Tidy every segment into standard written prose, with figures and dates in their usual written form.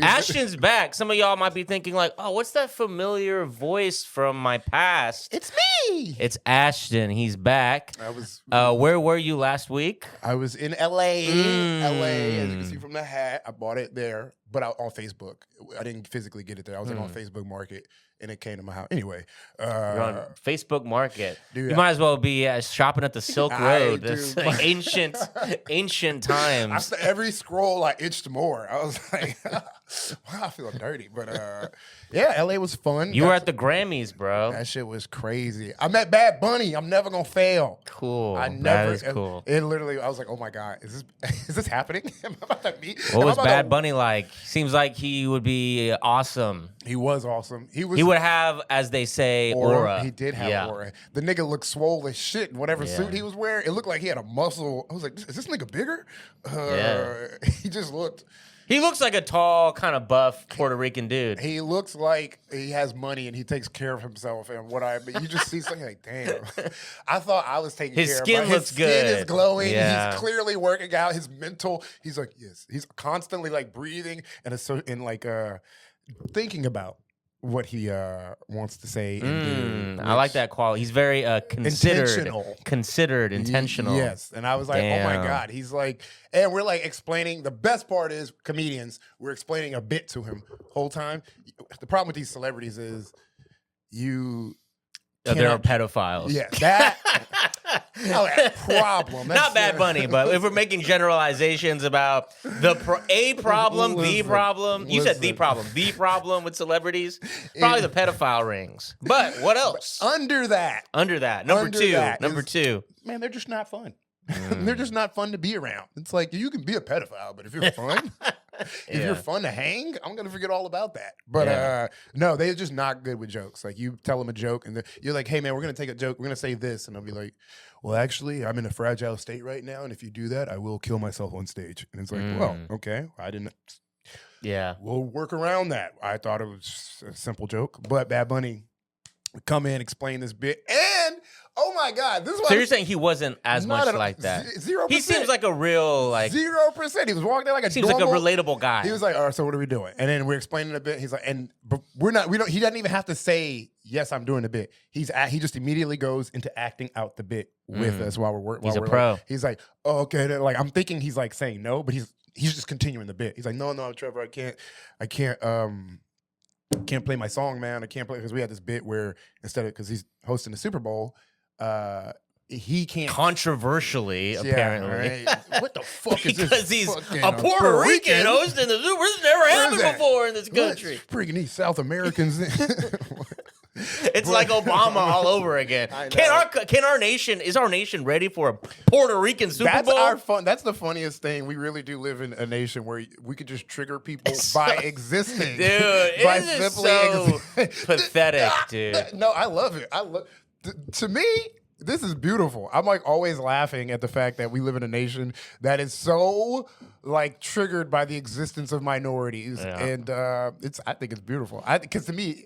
Ashton's back. Some of y'all might be thinking like, oh, what's that familiar voice from my past? It's me. It's Ashton. He's back. I was. Where were you last week? I was in LA. LA, as you can see from the hat. I bought it there, but on Facebook. I didn't physically get it there. I was on Facebook Market, and it came to my house. Anyway, You're on Facebook Market. Dude, you might as well be shopping at the Silk Road. That's do. like ancient times. Every scroll, I itched more. I was like, wow, I feel dirty. But yeah, LA was fun. You were at the Grammys, bro. That shit was crazy. I met Bad Bunny. I'm never gonna fail. Cool. That is cool. It literally, I was like, oh my God, is this happening? Am I about to meet? What was Bad Bunny like? Seems like he would be awesome. He was awesome. He would have, as they say, aura. He did have aura. The nigga looked swole as shit in whatever suit he was wearing. It looked like he had a muscle. I was like, is this nigga bigger? He just looked. He looks like a tall, kind of buff Puerto Rican dude. He looks like he has money and he takes care of himself. And you just see something like, damn. I thought I was taking his care skin of him. looks good. His skin is glowing. Yeah. He's clearly working out. His mental. He's like, yes. He's constantly like breathing and thinking about what he wants to say and do. I like that quality. He's very considered, intentional. Yes. And I was like, oh my God. He's like, and we're like explaining, the best part is comedians, we're explaining a bit to him whole time. The problem with these celebrities is there are pedophiles. Yeah, that problem. That's Not Bad Bunny, but if we're making generalizations about the problem, the problem. You said the problem with celebrities. Probably the pedophile rings. But what else? Under that. Number two. Man, they're just not fun. They're just not fun to be around. It's like, you can be a pedophile, but if you're fun, if you're fun to hang, I'm going to forget all about that. But no, they're just not good with jokes. Like, you tell them a joke, and you're like, hey, man, we're going to take a joke. We're going to say this. And I'll be like, well, actually, I'm in a fragile state right now, and if you do that, I will kill myself on stage. And it's like, well, okay. I didn't. Yeah. We'll work around that. I thought it was a simple joke. But Bad Bunny would come in, explain this bit, and oh my God, this is so you're saying he wasn't as much like that? 0%. He seems like a real 0%. He was walking there like a seems like a relatable guy. He was like, all right, so what are we doing? And then we're explaining a bit. He's like, but we don't. He doesn't even have to say yes, I'm doing the bit. He just immediately goes into acting out the bit with us while we're working. He's a pro. He's like, oh, okay. Then, like, I'm thinking he's like saying no, but he's just continuing the bit. He's like, no, Trevor, I can't play my song, man. I can't play, because we had this bit where because he's hosting the Super Bowl, he can't. Controversially, apparently. Right? What the fuck is this? Because he's a Puerto Rican hosting the Super Bowl. This never happened before in this country. Freaking these South Americans. It's like Obama all over again. Is our nation ready for a Puerto Rican Super Bowl? That's the funniest thing. We really do live in a nation where we could just trigger people by existing. Dude, by it's so pathetic, dude. No, I love it. To me, this is beautiful. I'm like always laughing at the fact that we live in a nation that is so like triggered by the existence of minorities, and I think it's beautiful. Because to me,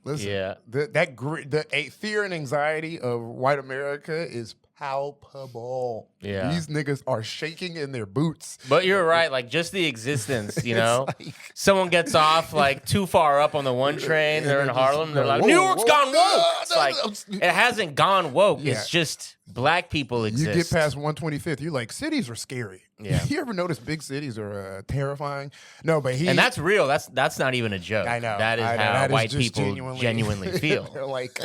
listen, the fear and anxiety of white America is palpable. Yeah. These niggas are shaking in their boots. But you're right, like just the existence, you know? Someone gets off like too far up on the one train, they're in Harlem, they're like, New York's gone woke. It's like, it hasn't gone woke. Yeah. It's just black people exist. You get past 125th, you're like, cities are scary. Yeah. You ever notice big cities are terrifying? No, but and that's real. That's not even a joke. I know. That is how white people genuinely feel. They're like,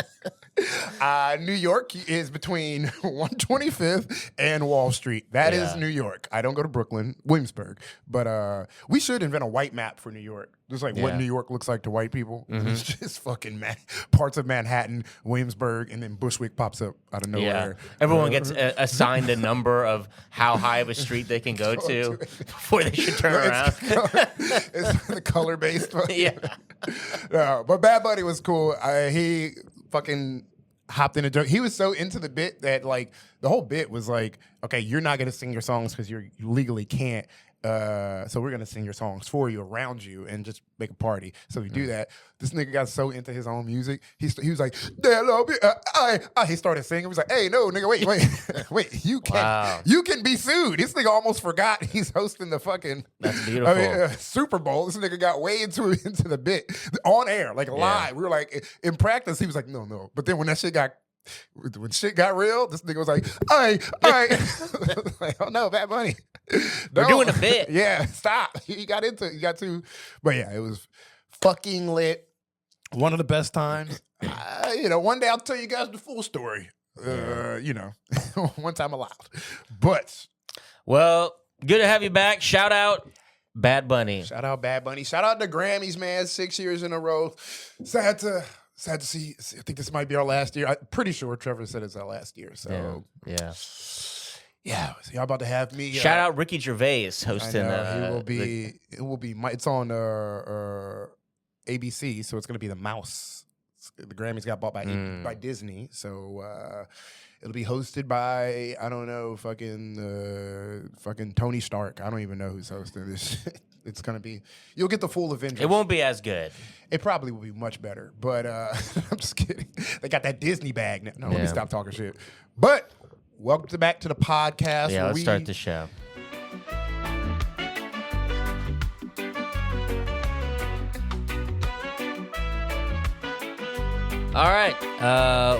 New York is between 125th and Wall Street. That is New York. I don't go to Brooklyn, Williamsburg, but we should invent a white map for New York. Just like what New York looks like to white people. Mm-hmm. It's just fucking parts of Manhattan, Williamsburg, and then Bushwick pops up out of nowhere. Yeah. Everyone gets assigned a number of how high of a street they can go to before they should turn around. It's the color-based one. Yeah. No, but Bad Bunny was cool. He fucking hopped in a joke. He was so into the bit that like the whole bit was like, okay, you're not gonna sing your songs because you legally can't. So we're gonna sing your songs for you, around you, and just make a party. So we do that. This nigga got so into his own music. He was like, he started singing. He was like, hey, no, nigga, wait, you can be sued. This nigga almost forgot he's hosting the fucking That's beautiful. Super Bowl. This nigga got way into the bit on air, like live. We were like in practice. He was like, no. But then when shit got real, this nigga was like, all right. Like, oh no, Bad Bunny. We're doing a bit. Yeah, stop. He got to. But yeah, it was fucking lit. One of the best times. One day I'll tell you guys the full story. One time allowed. But. Well, good to have you back. Shout out Bad Bunny. Shout out Bad Bunny. Shout out the Grammys, man. 6 years in a row. Sad to see. I think this might be our last year. I'm pretty sure Trevor said it's our last year. So yeah. So y'all about to have me. Shout out Ricky Gervais hosting. It will be. It's on ABC, so it's gonna be the Mouse. The Grammys got bought by Disney, so it'll be hosted by fucking Tony Stark. I don't even know who's hosting this shit. It's gonna be. You'll get the full Avengers. It won't be as good. It probably will be much better, but I'm just kidding. They got that Disney bag now. No, let me stop talking shit. But welcome back to the podcast. Yeah, let's start the show. All right,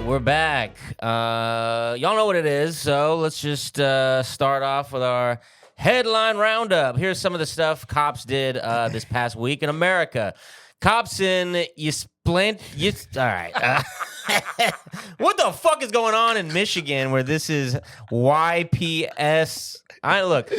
we're back. Y'all know what it is, so let's just start off with our headline roundup. Here's some of the stuff cops did this past week in America. Cops in all right. What the fuck is going on in Michigan where this is YPS? Look,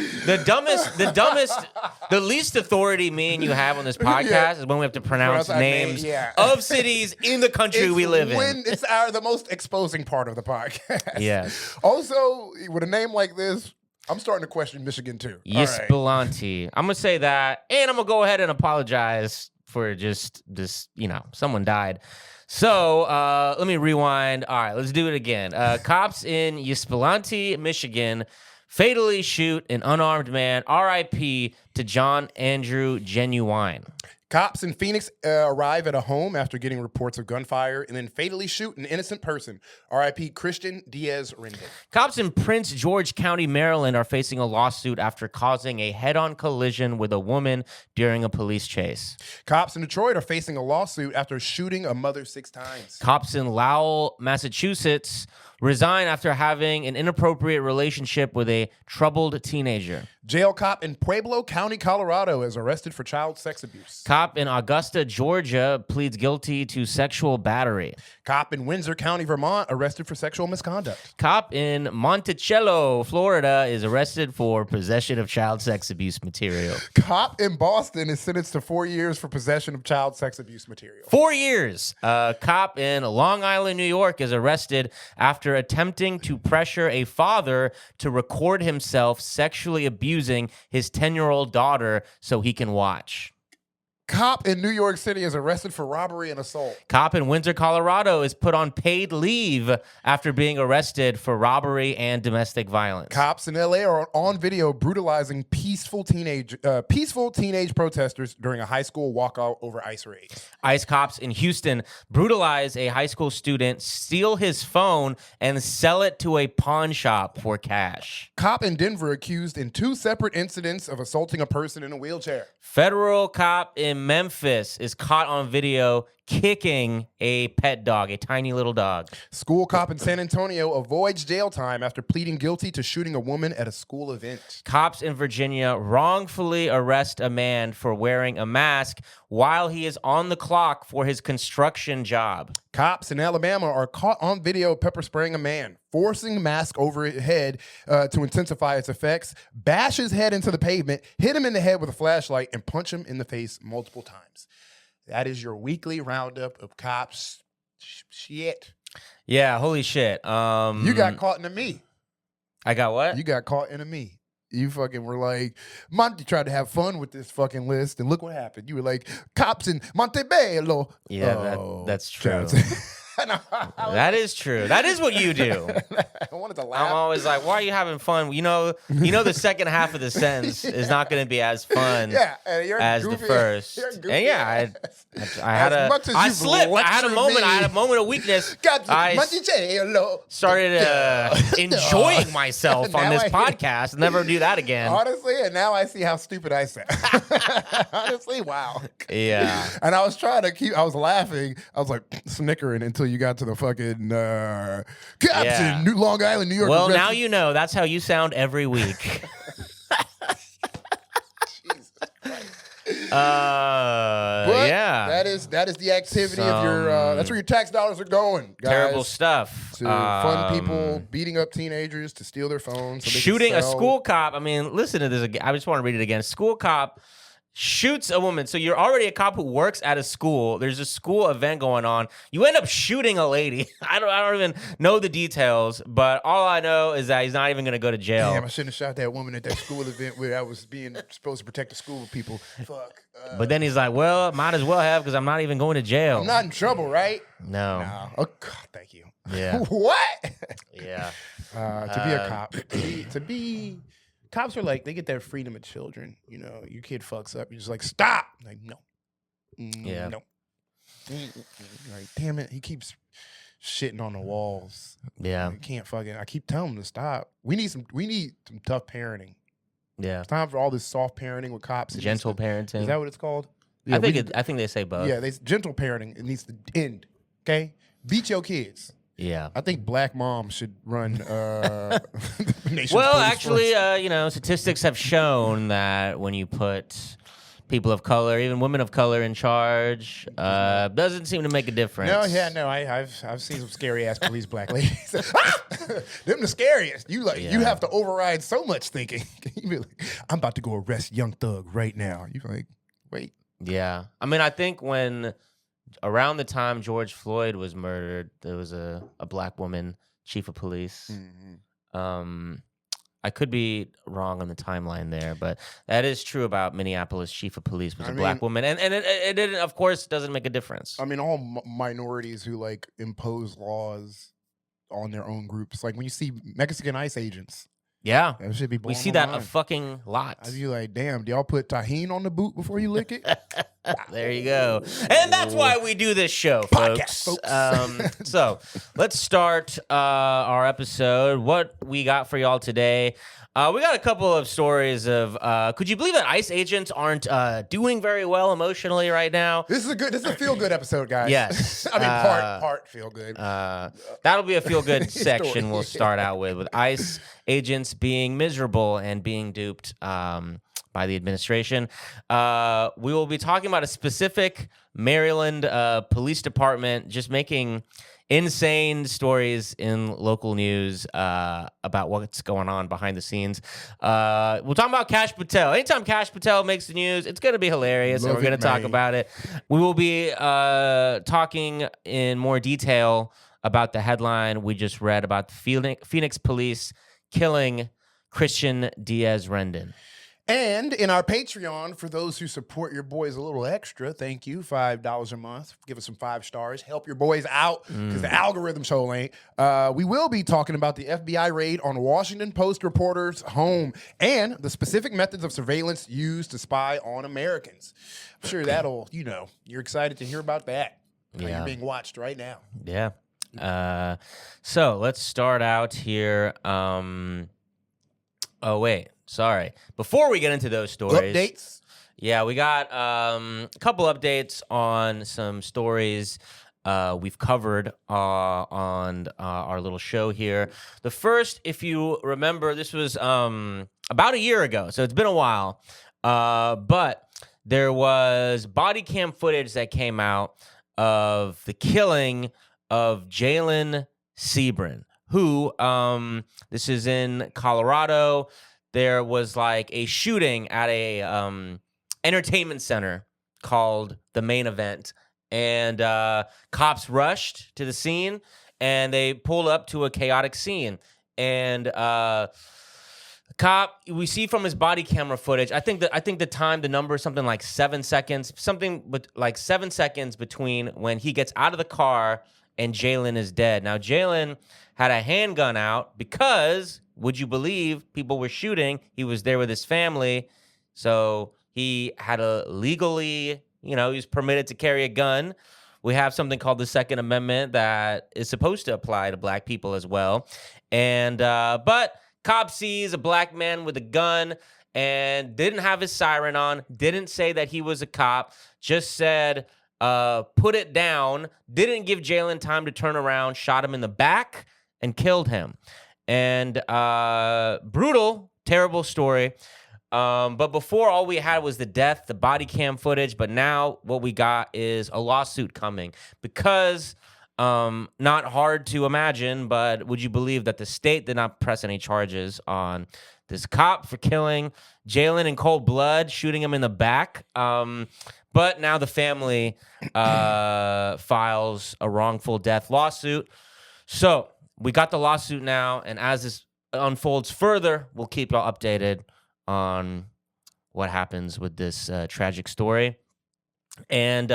the least authority me and you have on this podcast is when we have to pronounce names of cities in the country we live in. It's the most exposing part of the podcast. Yeah. Also, with a name like this, I'm starting to question Michigan too. Yspelunte. Right. I'm going to say that, and I'm going to go ahead and apologize for just this, someone died. So let me rewind. All right, let's do it again. Cops in Yspelunte, Michigan, fatally shoot an unarmed man. R.I.P. to John Andrew Genuine. Cops in Phoenix arrive at a home after getting reports of gunfire and then fatally shoot an innocent person. R.I.P. Christian Diaz Rendon. Cops in Prince George County, Maryland are facing a lawsuit after causing a head-on collision with a woman during a police chase. Cops in Detroit are facing a lawsuit after shooting a mother 6 times. Cops in Lowell, Massachusetts resign after having an inappropriate relationship with a troubled teenager. Jail cop in Pueblo County, Colorado is arrested for child sex abuse. Cop in Augusta, Georgia pleads guilty to sexual battery. Cop in Windsor County, Vermont arrested for sexual misconduct. Cop in Monticello, Florida is arrested for possession of child sex abuse material. Cop in Boston is sentenced to 4 years for possession of child sex abuse material. 4 years. Cop in Long Island, New York is arrested after attempting to pressure a father to record himself sexually abusing his 10-year-old daughter so he can watch. Cop in New York City is arrested for robbery and assault. Cop in Windsor, Colorado is put on paid leave after being arrested for robbery and domestic violence. Cops in LA are on video brutalizing peaceful teenage protesters during a high school walkout over ICE raids. ICE cops in Houston brutalize a high school student, steal his phone, and sell it to a pawn shop for cash. Cop in Denver accused in 2 separate incidents of assaulting a person in a wheelchair. Federal cop in Memphis is caught on video kicking a pet dog, a tiny little dog. School cop in San Antonio avoids jail time after pleading guilty to shooting a woman at a school event. Cops in Virginia wrongfully arrest a man for wearing a mask while he is on the clock for his construction job. Cops in Alabama are caught on video pepper spraying a man, forcing the mask over his head to intensify its effects, bash his head into the pavement, hit him in the head with a flashlight, and punch him in the face multiple times. That is your weekly roundup of cops. Shit. Yeah, holy shit. You got caught in a me. I got what? You got caught in a me. You fucking were like, Monty tried to have fun with this fucking list, and look what happened. You were like, cops in Montebello. Yeah, that's true. That is true. That is what you do. I wanted to laugh. I'm always like, why are you having fun? You know, the second half of the sentence is not going to be as fun as the first. And yeah, I had I slipped. I had a moment. I had a moment of weakness. I started enjoying myself on this podcast. Never do that again. Honestly, and now I see how stupid I sound. Honestly, wow. Yeah. And I was trying to I was laughing. I was like snickering until you got to the fucking cops in Long Island, New York. Well, now you know. That's how you sound every week. Jesus Christ. Yeah. That is the activity of your. That's where your tax dollars are going, guys. Terrible stuff. To fund people beating up teenagers to steal their phones. So shooting a school cop. I mean, listen to this again. I just want to read it again. School cop shoots a woman. So you're already a cop who works at a school. There's a school event going on. You end up shooting a lady. I don't even know the details, but all I know is that he's not even going to go to jail. Damn, I shouldn't have shot that woman at that school event where I was being supposed to protect the school people. Fuck. But then he's like, well, might as well have because I'm not even going to jail. I'm not in trouble, right? No. Oh, God, thank you. Yeah. What? Yeah. To be a cop. To be... Cops are like, they get their freedom of children. You know, your kid fucks up. You're just like, stop. Like, no. Yeah. No. Like, damn it. He keeps shitting on the walls. Yeah. I can't fucking, I keep telling him to stop. We need some tough parenting. Yeah. It's time for all this soft parenting with cops. Gentle parenting. Is that what it's called? Yeah, I think they say both. Yeah, gentle parenting. It needs to end. Okay? Beat your kids. Yeah. I think black moms should run the nation's well, police actually, force. statistics have shown that when you put people of color, even women of color in charge, doesn't seem to make a difference. I've seen some scary ass police black ladies. Them the scariest. You have to override so much thinking. You be like, I'm about to go arrest Young Thug right now. You like, wait. Yeah. I mean, I think when around the time George Floyd was murdered, there was a black woman chief of police. Mm-hmm. I could be wrong on the timeline there, but that is true about Minneapolis chief of police was a black woman. And it didn't, of course, doesn't make a difference. I mean, all minorities who like impose laws on their own groups. Like when you see Mexican ICE agents. Yeah. That should be we see that a fucking lot. I'd be like, damn, do y'all put tahini on the boot before you lick it? There you go. And that's why we do this show, folks. So let's start our episode. What we got for y'all today. We got a couple of stories of, could you believe that ICE agents aren't doing very well emotionally right now? This is a feel-good episode, guys. Yes. I mean, part feel-good. That'll be a feel-good section we'll start out with ICE agents being miserable and being duped by the administration. We will be talking about a specific Maryland police department just making insane stories in local news about what's going on behind the scenes. We'll talk about Kash Patel. Anytime Kash Patel makes the news, it's going to be hilarious, and we're going to talk about it. We will be talking in more detail about the headline we just read about the Phoenix police killing Christian Diaz Rendon. And in our Patreon, for those who support your boys a little extra, thank you, $5 a month. Give us some 5 stars. Help your boys out, because the algorithm so ain't. We will be talking about the FBI raid on Washington Post reporter's home and the specific methods of surveillance used to spy on Americans. I'm sure that'll, you're excited to hear about that. Yeah. You're being watched right now. Yeah. So let's start out here. Oh, wait. Sorry. Before we get into those stories. Updates? Yeah, we got a couple updates on some stories we've covered on our little show here. The first, if you remember, this was about a year ago, so it's been a while. But there was body cam footage that came out of the killing of Jalen Sebring, who, this is in Colorado. There was like a shooting at a entertainment center called The Main Event, and cops rushed to the scene, and they pulled up to a chaotic scene. And cop, we see from his body camera footage, I think the number is something like 7 seconds, something like 7 seconds between when he gets out of the car and Jalen is dead. Now, Jalen had a handgun out because, would you believe, people were shooting. He was there with his family. So he had a legally, he was permitted to carry a gun. We have something called the Second Amendment that is supposed to apply to black people as well. And but cop sees a black man with a gun and didn't have his siren on, didn't say that he was a cop, just said, put it down, didn't give Jalen time to turn around, shot him in the back, and killed him. And brutal, terrible story. But before, all we had was the death, the body cam footage. But now what we got is a lawsuit coming because, not hard to imagine, but would you believe that the state did not press any charges on this cop for killing Jalen in cold blood, shooting him in the back? But now the family files a wrongful death lawsuit. So we got the lawsuit now, and as this unfolds further, we'll keep y'all updated on what happens with this tragic story. And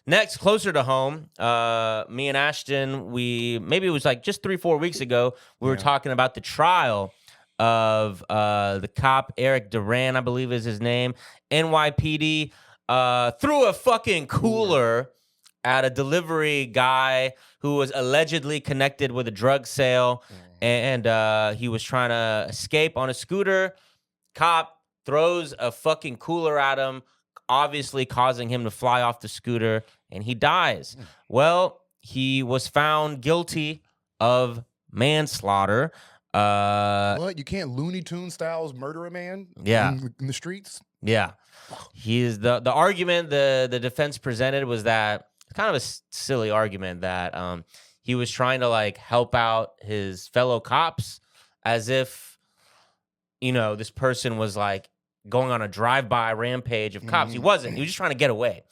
next, closer to home, me and Ashton, maybe it was like just 3-4 weeks ago, we were talking about the trial of the cop, Eric Duran, I believe is his name. NYPD threw a fucking cooler at a delivery guy who was allegedly connected with a drug sale, and he was trying to escape on a scooter. Cop throws a fucking cooler at him, obviously causing him to fly off the scooter, and he dies. Well, he was found guilty of manslaughter. What? You can't Looney Tunes styles murder a man? Yeah. In the streets? Yeah. He is the argument the defense presented was that, kind of a silly argument, that he was trying to like help out his fellow cops as if, this person was like going on a drive-by rampage of cops. He wasn't. He was just trying to get away.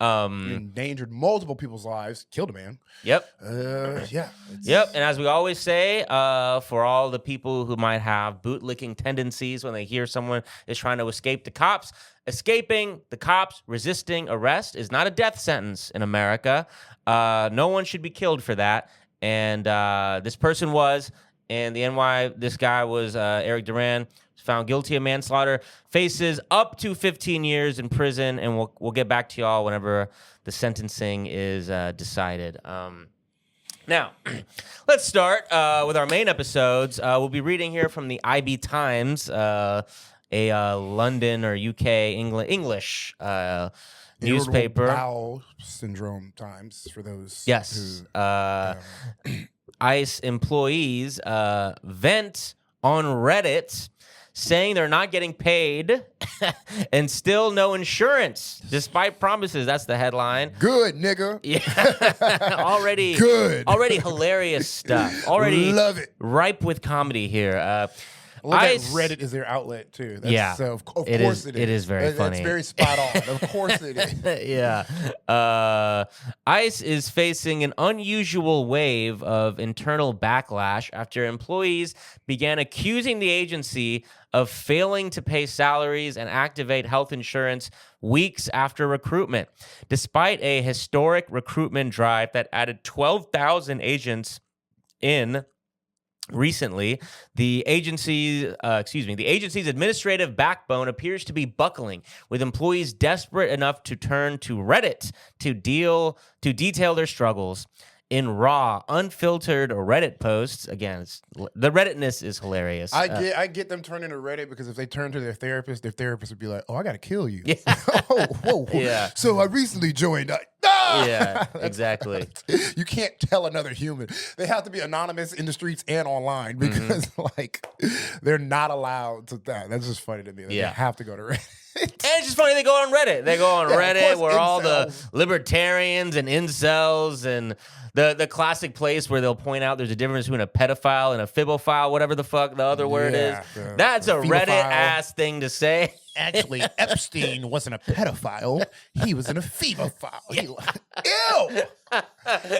Endangered multiple people's lives, killed a man. Yep. Yeah. Yep. And as we always say, for all the people who might have bootlicking tendencies when they hear someone is trying to escape the cops, escaping the cops, resisting arrest is not a death sentence in America. No one should be killed for that. And this person was, and this guy was Eric Duran, found guilty of manslaughter, faces up to 15 years in prison, and we'll get back to y'all whenever the sentencing is decided. Now, let's start with our main episodes. We'll be reading here from the IB Times, a London or UK English newspaper. Bowel syndrome times for those. Yes. Who, ICE employees vent on Reddit saying they're not getting paid and still no insurance despite promises. That's the headline. Good, nigga. Yeah. Already good. Already hilarious stuff. Already love it. Ripe with comedy here. I love that Reddit is their outlet too. Yeah, so of course it is. It is very funny. It's very spot on. Of course it is. Yeah. ICE is facing an unusual wave of internal backlash after employees began accusing the agency of failing to pay salaries and activate health insurance weeks after recruitment. Despite a historic recruitment drive that added 12,000 agents in recently, the agency's administrative backbone appears to be buckling, with employees desperate enough to turn to Reddit to detail their struggles. In raw, unfiltered Reddit posts, again, the Redditness is hilarious. I get them turning to Reddit because if they turn to their therapist would be like, "Oh, I gotta kill you." Yeah. Oh, whoa. Yeah. So I recently joined. Yeah, exactly. You can't tell another human. They have to be anonymous in the streets and online because, they're not allowed to. That's just funny to me. They have to go to Reddit. And it's just funny they go on Reddit. They go on Reddit where all the libertarians and incels and the classic place where they'll point out there's a difference between a pedophile and a fibophile, whatever the fuck the other word is. That's a Reddit-ass thing to say. Actually, Epstein wasn't a pedophile. He was a febophile. Ew. Yeah.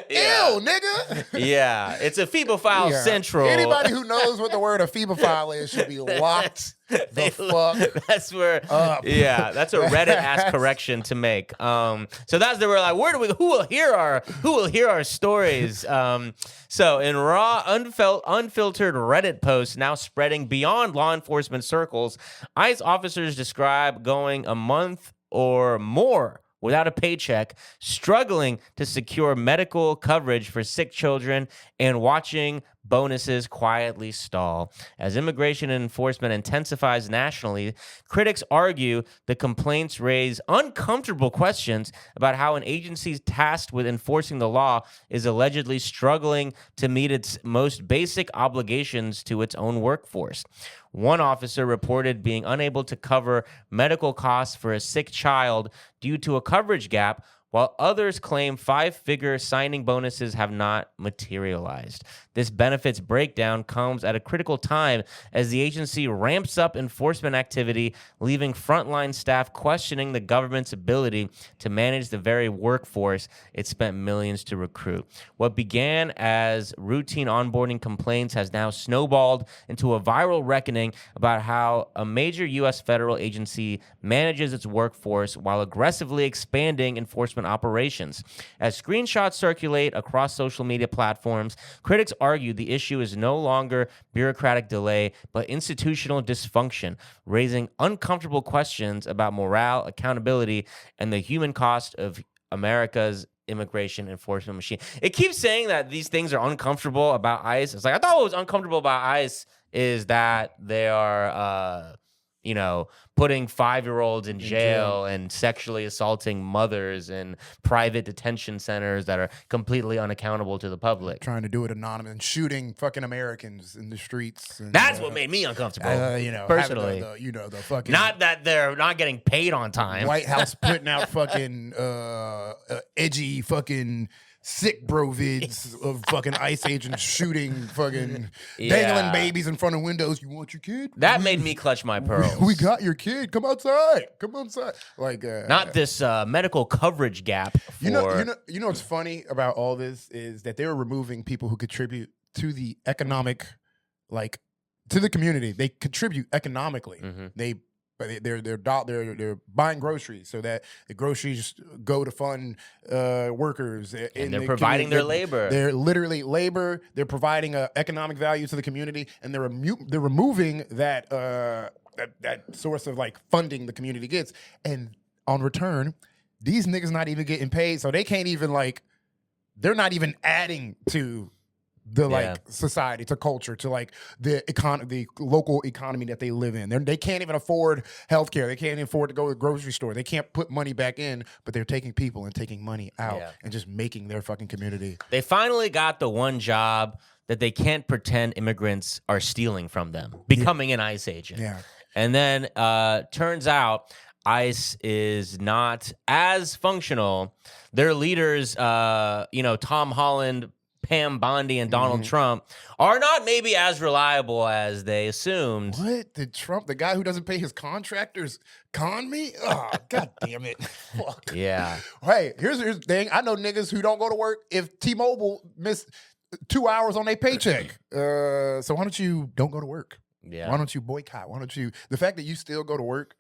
Ew, nigga. Yeah, it's a phebophile central. Anybody who knows what the word a phebophile is should be locked the fuck. That's where. up. Yeah, that's a Reddit ass correction to make. So that's the we're like, who will hear our stories? So in raw, unfiltered Reddit posts now spreading beyond law enforcement circles, ICE officers describe going a month or more without a paycheck, struggling to secure medical coverage for sick children, and watching bonuses quietly stall. As immigration enforcement intensifies nationally, critics argue the complaints raise uncomfortable questions about how an agency tasked with enforcing the law is allegedly struggling to meet its most basic obligations to its own workforce. One officer reported being unable to cover medical costs for a sick child due to a coverage gap, while others claim five-figure signing bonuses have not materialized. This benefits breakdown comes at a critical time as the agency ramps up enforcement activity, leaving frontline staff questioning the government's ability to manage the very workforce it spent millions to recruit. What began as routine onboarding complaints has now snowballed into a viral reckoning about how a major U.S. federal agency manages its workforce while aggressively expanding enforcement operations. As screenshots circulate across social media platforms, critics argue the issue is no longer bureaucratic delay, but institutional dysfunction, raising uncomfortable questions about morale, accountability, and the human cost of America's immigration enforcement machine. It keeps saying that these things are uncomfortable about ICE. It's like, I thought what was uncomfortable about ICE is that they are, putting 5-year-olds in jail and sexually assaulting mothers in private detention centers that are completely unaccountable to the public. Trying to do it anonymous and shooting fucking Americans in the streets. And, that's what made me uncomfortable. Personally, the fucking not that they're not getting paid on time. White House putting out fucking edgy fucking sick bro vids of fucking ICE agents shooting fucking dangling babies in front of windows. You want your kid? That made me clutch my pearls. We got your kid. Come outside. Come outside. Like not this medical coverage gap. You know what's funny about all this is that they're removing people who contribute to the economic, like to the community. They contribute economically. Mm-hmm. They're buying groceries so that the groceries go to fund workers, and they're providing their labor. They're literally labor. They're providing economic value to the community, and they're removing that that source of like funding the community gets. And on return, these niggas not even getting paid, so they can't even they're not even adding to the society, to culture, to like the local economy that they live in. They can't even afford healthcare. They can't even afford to go to the grocery store. They can't put money back in, but they're taking people and taking money out and just making their fucking community. They finally got the one job that they can't pretend immigrants are stealing from them, becoming an ICE agent. Yeah. And then turns out ICE is not as functional. Their leaders, Tom Holland, Pam Bondi, and Donald Trump are not maybe as reliable as they assumed. What? Did Trump, the guy who doesn't pay his contractors, con me? Oh, God damn it. Fuck. Yeah. Hey, here's the thing. I know niggas who don't go to work if T-Mobile missed 2 hours on their paycheck. So why don't you don't go to work? Yeah. Why don't you boycott? Why don't you, the fact that you still go to work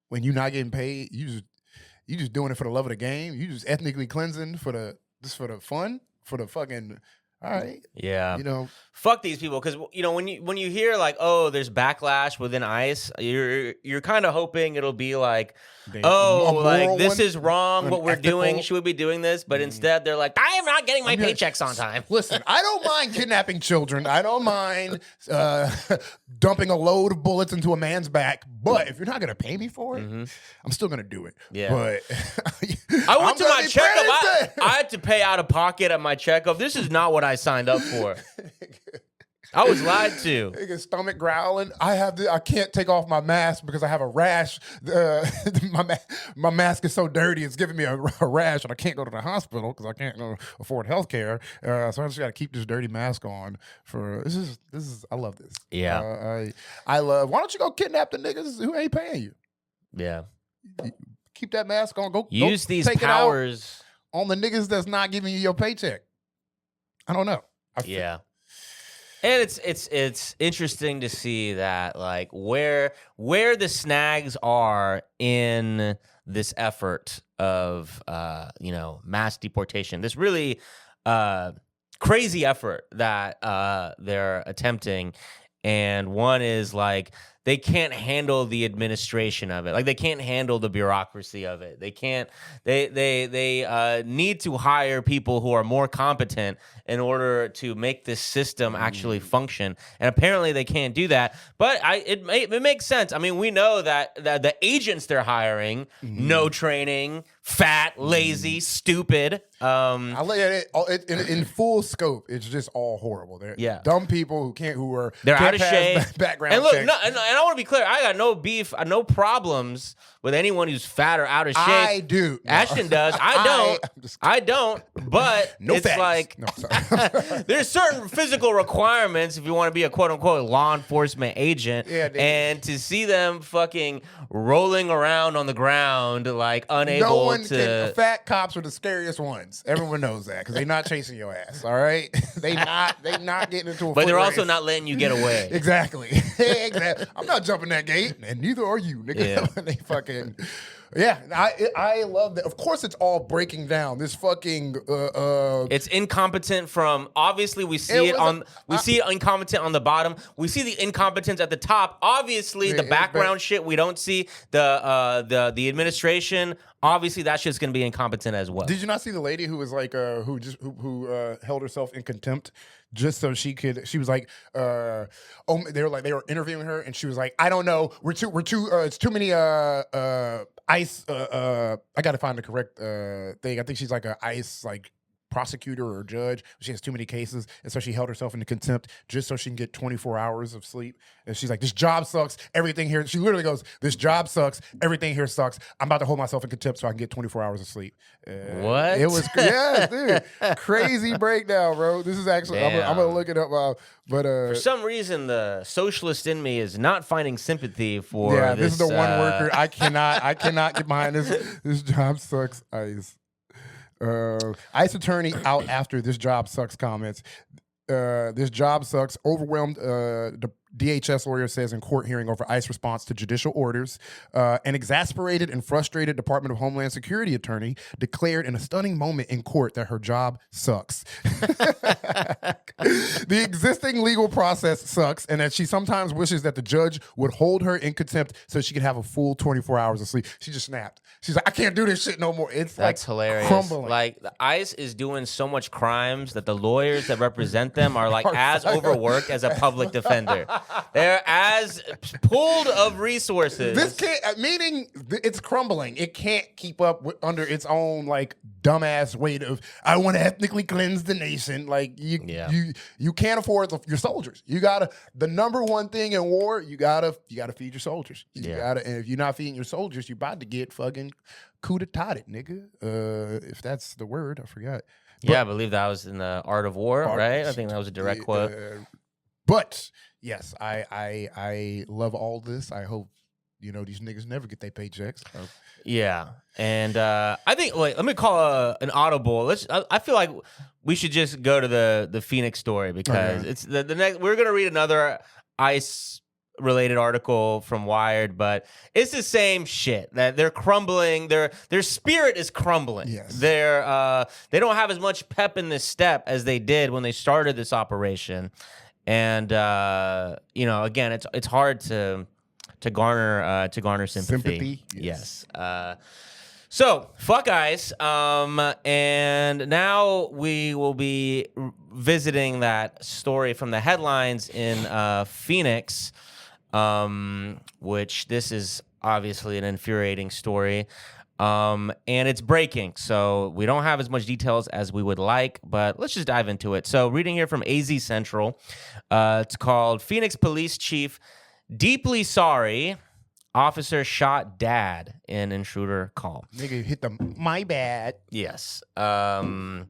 when you're not getting paid, you just doing it for the love of the game. You just ethnically cleansing for the fun. For the fucking, all right. Yeah. Fuck these people. Because, when you hear like, oh, there's backlash within ICE, you're kind of hoping it'll be like, this is wrong what we're doing. Should we be doing this? But instead they're like, I am not getting my paychecks on time. Listen, I don't mind kidnapping children. I don't mind dumping a load of bullets into a man's back. But if you're not going to pay me for it, I'm still going to do it. Yeah. But I went to my checkup. I had to pay out of pocket at my checkup. This is not what I signed up for. I was lied to. Nigga, stomach growling. I can't take off my mask because I have a rash. My mask is so dirty, it's giving me a rash, and I can't go to the hospital because I can't afford health care. So I just got to keep this dirty mask on. This is. I love this. Yeah. I love. Why don't you go kidnap the niggas who ain't paying you? Yeah. Keep that mask on. Go use go these take powers on the niggas that's not giving you your paycheck. I don't know. Yeah. And it's interesting to see that like where the snags are in this effort of mass deportation. This really crazy effort that they're attempting. And one is like they can't handle the administration of it. Like they can't handle the bureaucracy of it. They can't. They need to hire people who are more competent in order to make this system actually function. And apparently they can't do that. But it makes sense. I mean, we know that the agents they're hiring, no training, fat, lazy, stupid. I look at it in full scope. It's just all horrible. They're dumb people they're out of shape. Background and look, checks. and I want to be clear. I got no beef, no problems with anyone who's fat or out of shape. I do. No. Ashton does. I don't. But no it's facts. like there's certain physical requirements if you want to be a quote unquote law enforcement agent. Yeah, and to see them fucking rolling around on the ground like unable fat cops are the scariest ones. Everyone knows that because they're not chasing your ass. All right, they not getting into a. But they're race. Also not letting you get away. Exactly. Exactly. I'm not jumping that gate, and neither are you, nigga. Yeah. They fucking. Yeah, I love that. Of course, it's all breaking down. This fucking. It's incompetent from obviously we see it incompetent on the bottom. We see the incompetence at the top. Obviously, the background shit we don't see. The administration. Obviously, that shit's gonna be incompetent as well. Did you not see the lady who was like who held herself in contempt just so she could? She was like, they were interviewing her, and she was like, I don't know, we're too it's too many ICE. I gotta find the correct thing. I think she's like a ICE like prosecutor or judge. She has too many cases, and so she held herself into contempt just so she can get 24 hours of sleep. And she's like, this job sucks. Everything here. She literally goes, this job sucks. Everything here sucks. I'm about to hold myself in contempt so I can get 24 hours of sleep. What? It was dude. Crazy breakdown, bro. This is actually I'm gonna look it up. But for some reason, the socialist in me is not finding sympathy for. Yeah, this is the one worker I cannot get behind this. This job sucks. ICE. ICE attorney out after this job sucks comments. This job sucks. Overwhelmed. The DHS lawyer says in court hearing over ICE response to judicial orders. An exasperated and frustrated Department of Homeland Security attorney declared in a stunning moment in court that her job sucks. The existing legal process sucks, and that she sometimes wishes that the judge would hold her in contempt so she could have a full 24 hours of sleep. She just snapped. She's like, I can't do this shit no more. That's like hilarious. Crumbling. Like the ICE is doing so much crimes that the lawyers that represent them are like as overworked as a public defender. They're as pulled of resources. This can't, meaning it's crumbling. It can't keep up under its own like dumbass weight of I want to ethnically cleanse the nation. Like you can't afford your soldiers. You gotta the number one thing in war. You gotta feed your soldiers. And if you're not feeding your soldiers, you're about to get fucking coup d'etat, nigga. If that's the word, I forgot. But, I believe that was in the Art of War, right? I think that was a direct quote. But yes, I love all this. I hope these niggas never get their paychecks. Yeah, and I think let me call an audible. I feel like we should just go to the Phoenix story because it's the next. We're gonna read another ICE related article from Wired, but it's the same shit that they're crumbling. Their spirit is crumbling. Yes. They don't have as much pep in this step as they did when they started this operation. And again, it's hard to garner sympathy. Yes. So fuck ICE. And now we will be visiting that story from the headlines in Phoenix, which this is obviously an infuriating story. And it's breaking, so we don't have as much details as we would like, but let's just dive into it. So reading here from AZ Central, it's called Phoenix Police Chief Deeply Sorry, Officer Shot Dad in Intruder Call. Nigga hit the my bad. Yes. The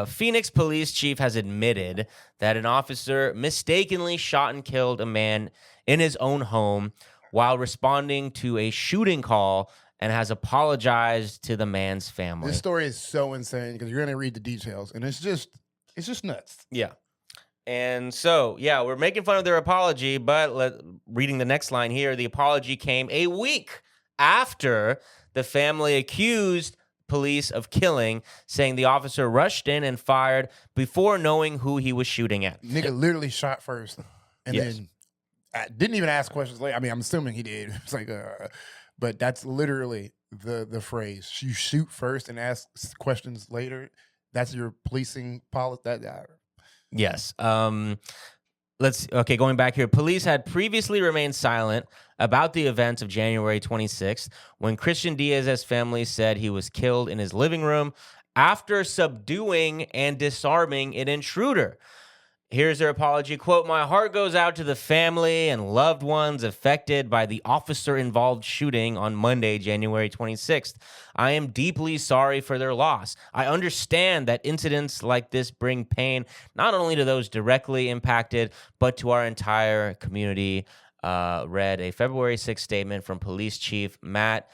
Phoenix Police Chief has admitted that an officer mistakenly shot and killed a man in his own home while responding to a shooting call and has apologized to the man's family. This story is so insane because you're going to read the details, and it's just nuts. Yeah. And so, yeah, we're making fun of their apology, but reading the next line here, the apology came a week after the family accused police of killing, saying the officer rushed in and fired before knowing who he was shooting at. Nigga literally shot first and then didn't even ask questions later. I mean, I'm assuming he did. It's like, but that's literally the phrase. You shoot first and ask questions later. That's your policing policy. Yes. Going back here. Police had previously remained silent about the events of January 26th when Christian Diaz's family said he was killed in his living room after subduing and disarming an intruder. Here's their apology. Quote, "My heart goes out to the family and loved ones affected by the officer-involved shooting on Monday, January 26th. I am deeply sorry for their loss. I understand that incidents like this bring pain not only to those directly impacted, but to our entire community," read a February 6th statement from Police Chief Matt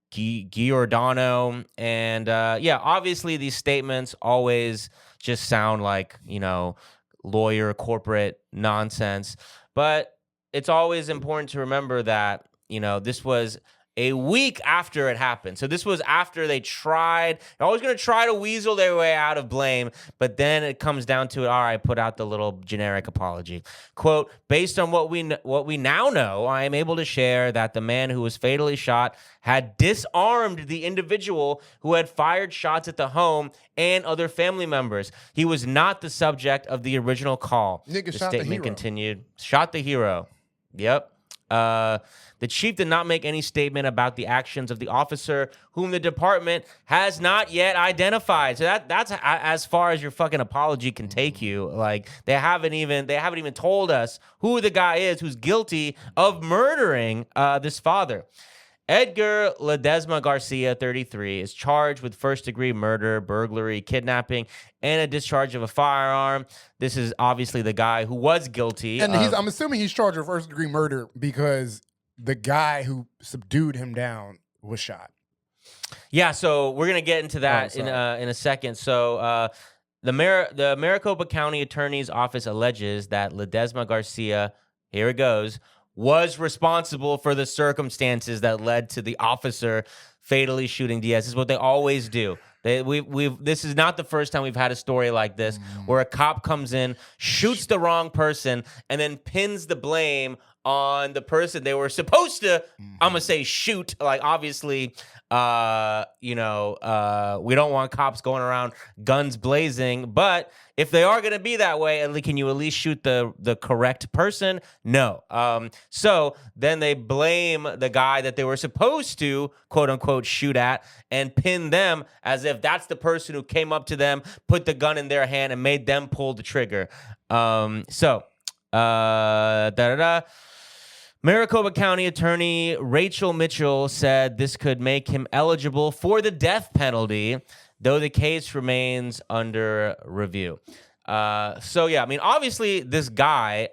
Giordano. And obviously these statements always just sound like, lawyer, corporate nonsense. But it's always important to remember that, this was a week after it happened. So this was after they tried. They're always going to try to weasel their way out of blame, but then it comes down to it. All right, put out the little generic apology. Quote, "Based on what we now know, I am able to share that the man who was fatally shot had disarmed the individual who had fired shots at the home and other family members. He was not the subject of the original call." Nigga The shot the statement hero. continued. Shot the hero. Yep. The chief did not make any statement about the actions of the officer, whom the department has not yet identified. So that's as far as your fucking apology can take you. Like they haven't even told us who the guy is who's guilty of murdering this father. Edgar Ledesma Garcia, 33, is charged with first-degree murder, burglary, kidnapping, and a discharge of a firearm. This is obviously the guy who was guilty. And I'm assuming he's charged with first-degree murder because the guy who subdued him down was shot. Yeah, so we're gonna get into that in a second. So the Maricopa County Attorney's Office alleges that Ledesma Garcia, here it goes, was responsible for the circumstances that led to the officer fatally shooting Diaz. This is what they always do. This is not the first time we've had a story like this where a cop comes in, shoots the wrong person, and then pins the blame on the person they were supposed to, I'm gonna say, shoot. Like, obviously, we don't want cops going around guns blazing, but if they are gonna be that way, can you at least shoot the correct person? No. So then they blame the guy that they were supposed to, quote unquote, shoot at, and pin them as if that's the person who came up to them, put the gun in their hand, and made them pull the trigger. Maricopa County Attorney Rachel Mitchell said this could make him eligible for the death penalty, though the case remains under review. Obviously this guy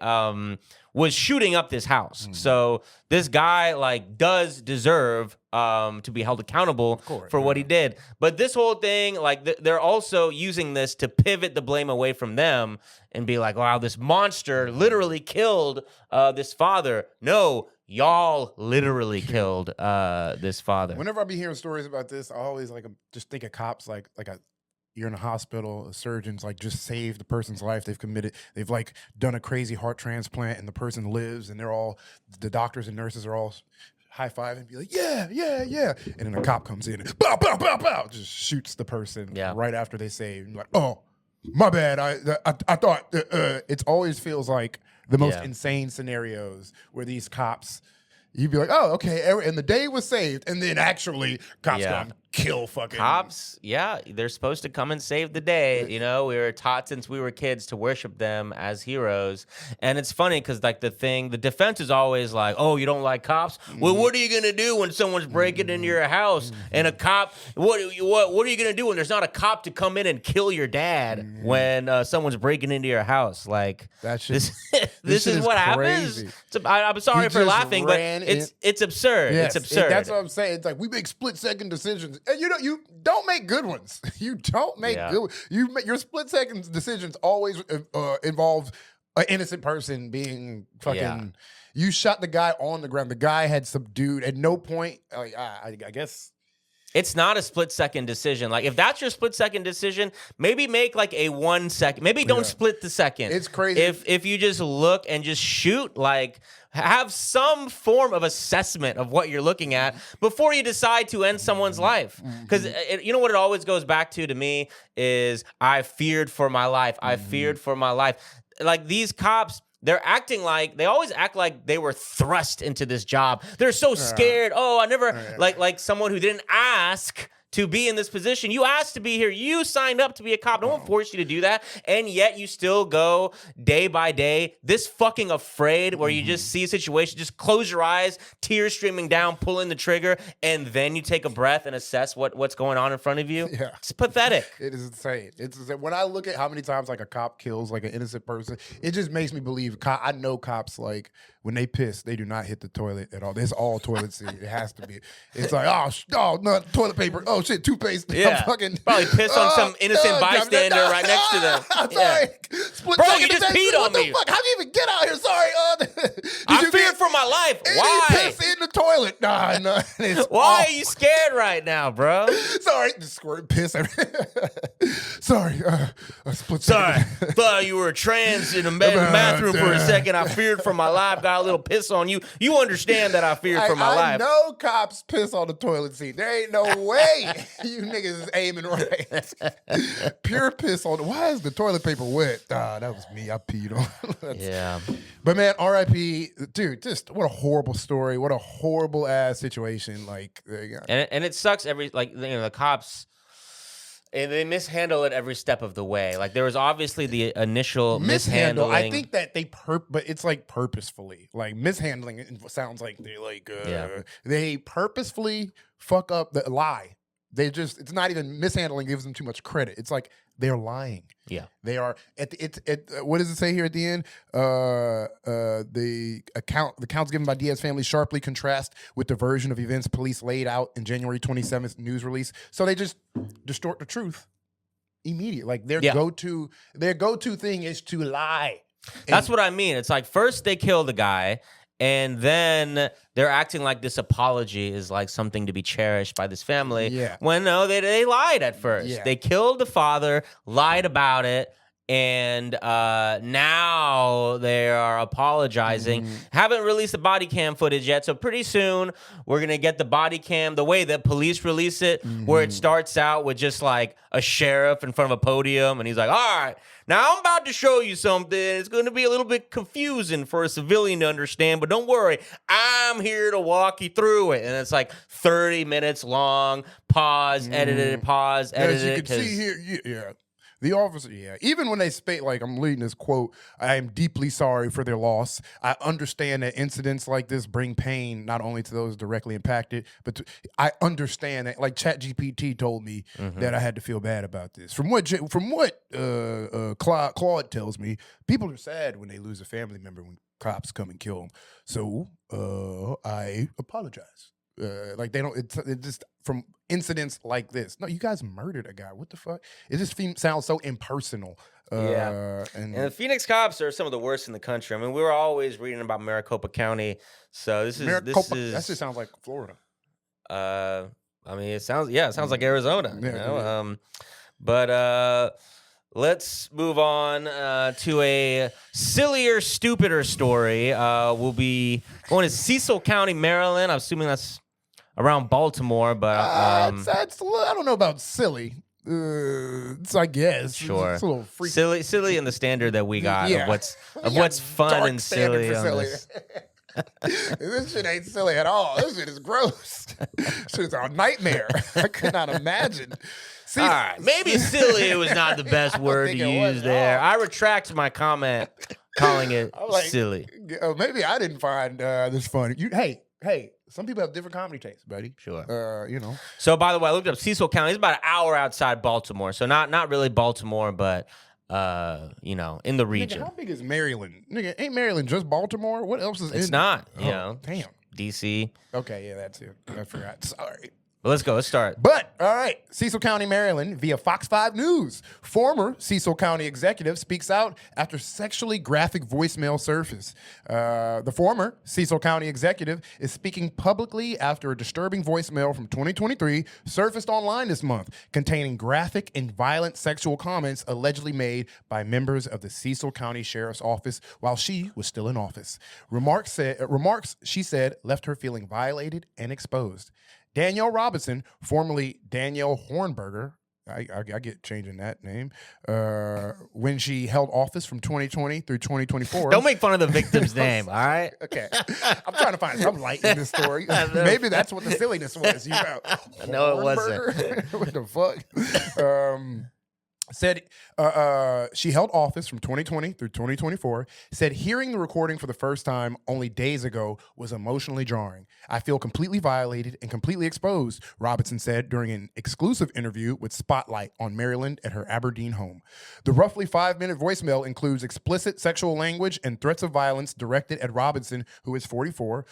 was shooting up this house. So this guy does deserve to be held accountable for what he did. But this whole thing, they're also using this to pivot the blame away from them and be like, wow, this monster literally killed this father. No, y'all literally killed this father. Whenever I be hearing stories about this, I always just think of cops you're in a hospital, a surgeon's just saved the person's life. They've done a crazy heart transplant and the person lives and the doctors and nurses are all high-five and be like, yeah. And then a cop comes in and bow, bow, bow, bow, just shoots the person right after they save. And you're like, oh, my bad. I thought it always feels like the most insane scenarios where these cops, you'd be like, oh, okay, and the day was saved. And then actually cops kill fucking cops. Yeah, they're supposed to come and save the day. You know, we were taught since we were kids to worship them as heroes. And it's funny because like the defense is always like, oh, you don't like cops? Well, what are you gonna do when someone's breaking into your house and a cop? What are you gonna do when there's not a cop to come in and kill your dad when someone's breaking into your house? Like That this shit is what crazy. happens. I'm sorry for just laughing, but ran it's absurd. Yes, It's absurd. that's what I'm saying. It's like we make split-second decisions, and you don't make good ones. You don't make good. Your split-second decisions always involve an innocent person being fucking. Yeah. You shot the guy on the ground. The guy had subdued. At no point, I guess. It's not a split-second decision. Like, if that's your split-second decision, maybe make like a 1 second. Maybe don't split the second. It's crazy. If you just look and just shoot, like, have some form of assessment of what you're looking at before you decide to end someone's life. Because you know what it always goes back to me is I feared for my life. I feared for my life. Like, these cops, they always act like they were thrust into this job. They're so scared. Oh, I never, like someone who didn't ask to be in this position. You asked to be here. You signed up to be a cop. No one forced you to do that. And yet you still go day by day, this fucking afraid where you just see a situation, just close your eyes, tears streaming down, pulling the trigger, and then you take a breath and assess what's going on in front of you. Yeah. It's pathetic. It is insane. It's insane. When I look at how many times like a cop kills like an innocent person, it just makes me believe. I know cops, like when they piss, they do not hit the toilet at all. There's all toilet seat. It has to be. It's like no toilet paper. Oh shit, toothpaste. Yeah. Fucking probably piss on some innocent bystander right next to them. Sorry. Yeah. Bro, you just peed on me. Fuck? How'd you even get out here? Sorry. I feared for my life. Why? Piss in the toilet. Nah. Why are you scared right now, bro? Sorry. Just squirt piss. Sorry. Split Sorry. second. Thought you were trans in the bathroom for a second. I feared for my life. Got a little piss on you. You understand that I feared for my life. I know cops piss on the toilet seat. There ain't no way you niggas is aiming right. Pure piss on. Why is the toilet paper wet? That was me. I peed on. Yeah. But man, R.I.P. Dude, just what a horrible story. What a horrible ass situation. Like, and it sucks the cops. And they mishandle it every step of the way. Like, there was obviously the initial mishandling. I think that but it's like purposefully. Like, mishandling it sounds like they purposefully fuck up the lie. It's not even mishandling gives them too much credit. It's like they're lying. Yeah. They are what does it say here at the end? The accounts given by Diaz family sharply contrast with the version of events police laid out in January 27th news release. So they just distort the truth immediately. Like their go-to thing is to lie. That's what I mean. It's like first they kill the guy, and then they're acting like this apology is like something to be cherished by this family. Yeah. When no, they lied at first. Yeah. They killed the father, lied about it, and now they are apologizing. Haven't released the body cam footage yet, so pretty soon we're gonna get the body cam the way that police release it, where it starts out with just like a sheriff in front of a podium, and he's like, "All right, now I'm about to show you something. It's going to be a little bit confusing for a civilian to understand, but don't worry, I'm here to walk you through it." And it's like 30 minutes long. Pause, edited, pause, edited. As you can see here, the officer, even when they state, like, I'm reading this quote, I am deeply sorry for their loss. I understand that incidents like this bring pain not only to those directly impacted, but I understand that, like ChatGPT told me that I had to feel bad about this. From what Claude tells me, people are sad when they lose a family member when cops come and kill them. So I apologize. Like they don't. It's just from incidents like this. No, you guys murdered a guy. What the fuck? It just sounds so impersonal. And the Phoenix cops are some of the worst in the country. I mean, we were always reading about Maricopa County, so this is that just sounds like Florida. I mean, it sounds like Arizona. Yeah, you know? But let's move on to a sillier, stupider story. We'll be going to Cecil County, Maryland. I'm assuming that's around Baltimore, but I don't know about silly. I guess sure. It's a little freaky. Silly in the standard that we got of what's fun and silly on this. This shit ain't silly at all. This shit is gross. Shit is a nightmare. I could not imagine. See, all right, maybe silly was not the best word to use there. I retract my comment calling it silly. Maybe I didn't find this funny. Hey, some people have different comedy tastes, buddy. Sure. So, by the way, I looked up Cecil County. It's about an hour outside Baltimore, so not really Baltimore, but in the region. Nigga, how big is Maryland? Nigga, ain't Maryland just Baltimore? What else is in? It's not. Damn. DC. Okay, yeah, that's it. I forgot. Sorry. Well, let's go. Let's start. But, all right, Cecil County, Maryland, via Fox 5 News. Former Cecil County executive speaks out after sexually graphic voicemail surfaced. The former Cecil County executive is speaking publicly after a disturbing voicemail from 2023 surfaced online this month, containing graphic and violent sexual comments allegedly made by members of the Cecil County Sheriff's Office while she was still in office. Remarks, she said, left her feeling violated and exposed. Danielle Robinson, formerly Danielle Hornberger, I get changing that name, when she held office from 2020 through 2024. Don't make fun of the victim's name, all right? Okay. I'm trying to find some light in this story. Maybe that's what the silliness was. No, it wasn't. What the fuck? Said she held office from 2020 through 2024, said hearing the recording for the first time only days ago was emotionally jarring. I feel completely violated and completely exposed, Robinson said during an exclusive interview with Spotlight on Maryland at her Aberdeen home. The roughly 5-minute voicemail includes explicit sexual language and threats of violence directed at Robinson, who is 44.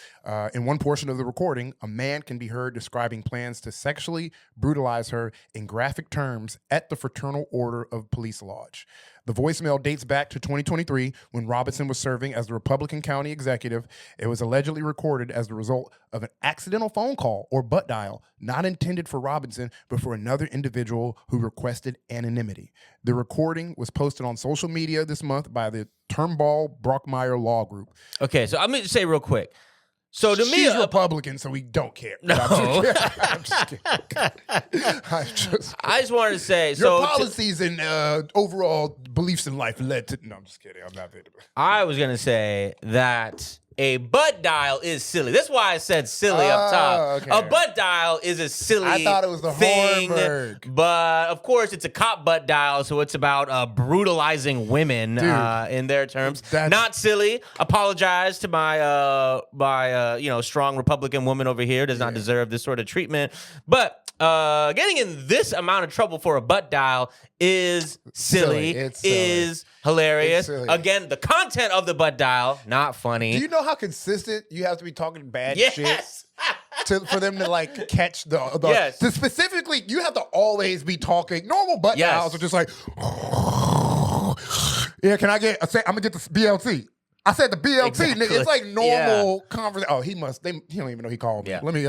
In one portion of the recording, a man can be heard describing plans to sexually brutalize her in graphic terms at the Fraternal Order of Police Lodge. The voicemail dates back to 2023 when Robinson was serving as the Republican County executive. It was allegedly recorded as the result of an accidental phone call or butt dial, not intended for Robinson, but for another individual who requested anonymity. The recording was posted on social media this month by the Turnbull Brockmeyer Law Group. Okay, so I'm going to say real quick. So to me, she's Republican, so we don't care. No, I'm just kidding. I just wanted to say, your policies and overall beliefs in life led to. No, I'm just kidding. I'm not. I was gonna say that a butt dial is silly. That's why I said silly up top. Okay. A butt dial is a silly I thought it was the thing, Hornberg. but of course it's a cop butt dial, so it's about brutalizing women in their terms. Not silly. Apologize to my strong Republican woman over here. Does not deserve this sort of treatment. But getting in this amount of trouble for a butt dial is silly. It's silly. Is hilarious. Silly. Again, the content of the butt dial, not funny. Do you know how consistent you have to be talking bad Yes. shit for them to like catch the Yes. to specifically, you have to always be talking normal butt dials are just like yeah, can I get I'm gonna get the BLT. I said the BLT. Exactly. It's like normal conversation. Oh, he don't even know he called me. Yeah. Let me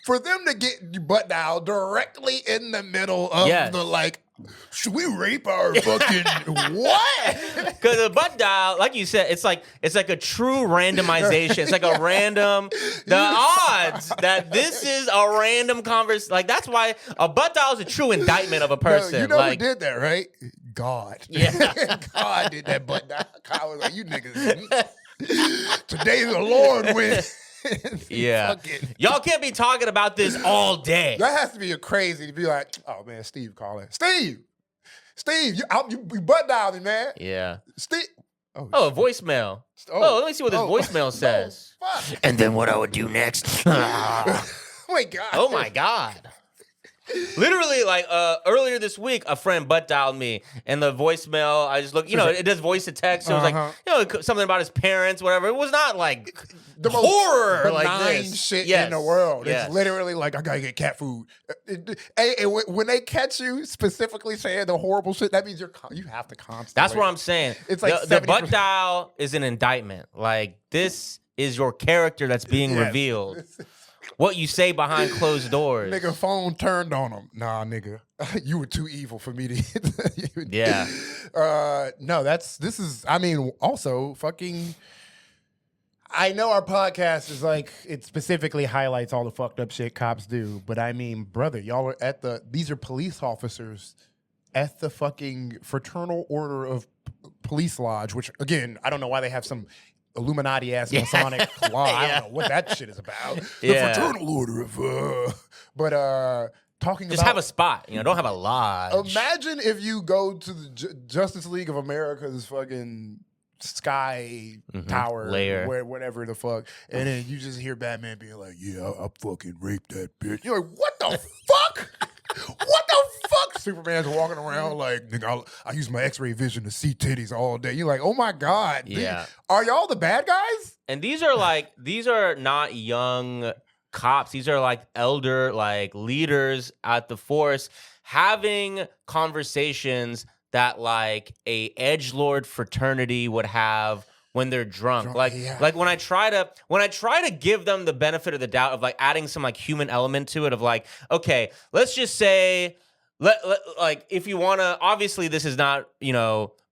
for them to get you butt dial directly in the middle of the like, should we rape our fucking what? Because the butt dial, like you said, it's like a true randomization. It's like a random. The odds that this is a random conversation, like that's why a butt dial is a true indictment of a person. No, you know who did that, right? God. Yeah. God did that butt dial. God was like, you niggas. Today the Lord wins. Yeah. Y'all can't be talking about this all day. That has to be crazy to be like, oh man, Steve calling. Steve, you butt dialed me, man. Yeah. Steve. Oh, a voicemail. Oh, let me see what this voicemail says. Fuck. And then what I would do next. Oh my God. Oh my God. Literally, like earlier this week, a friend butt dialed me, and the voicemail. I just looked. It does voice to text. So it was like, something about his parents, whatever. It was not like the horror, most benign like this. shit in the world. Yes. It's literally like, I gotta get cat food. When they catch you specifically saying the horrible shit, that means you have to constantly. That's what I'm saying. It's like the butt dial is an indictment. Like this is your character that's being revealed. What you say behind closed doors. Nigga, phone turned on him. Nah, nigga. You were too evil for me to. Yeah. No, also fucking. I know our podcast is like, it specifically highlights all the fucked up shit cops do, but I mean, brother, y'all are these are police officers at the fucking Fraternal Order of Police Lodge, which again, I don't know why they have some Illuminati ass Masonic law. I don't know what that shit is about. The Fraternal Order of but talking just about have a spot, don't have a lodge. Imagine if you go to the Justice League of America's fucking sky tower layer, whatever the fuck, and then you just hear Batman being like, "Yeah, I fucking raped that bitch." You're like, "What the fuck? What the fuck?" Superman's walking around like, "Nigga, I use my X-ray vision to see titties all day." You're like, "Oh my god, are y'all the bad guys?" And these are not young cops. These are like elder, like leaders at the force having conversations that like a edgelord fraternity would have when they're drunk. Like when I try to give them the benefit of the doubt of like adding some like human element to it of like, okay, let's just say like if you want to, obviously this is not,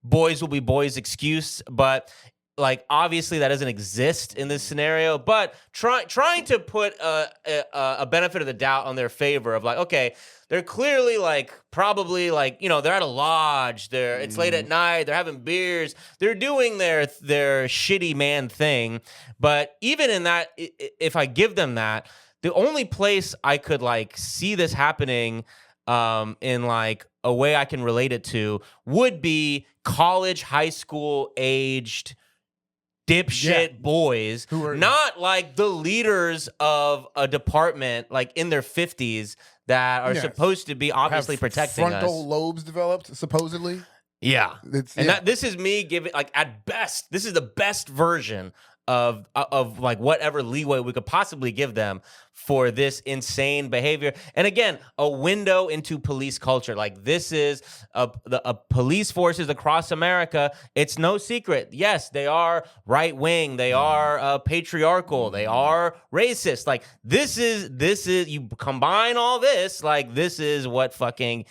boys will be boys excuse, but like obviously that doesn't exist in this scenario, but trying to put a benefit of the doubt on their favor of like, okay, they're clearly like probably like, they're at a lodge, it's late at night, they're having beers, they're doing their shitty man thing. But even in that, if I give them that, the only place I could like see this happening in like a way I can relate it to would be college, high school aged dipshit boys who are not like the leaders of a department like in their 50s that are supposed to be obviously protecting us. Frontal lobes developed, supposedly. Yeah. This is me giving, like, at best, this is the best version of like whatever leeway we could possibly give them for this insane behavior. And again, a window into police culture. Like this is a police forces across America. It's no secret. Yes, they are right wing. They are patriarchal. They are racist. Like this is you combine all this. Like this is what the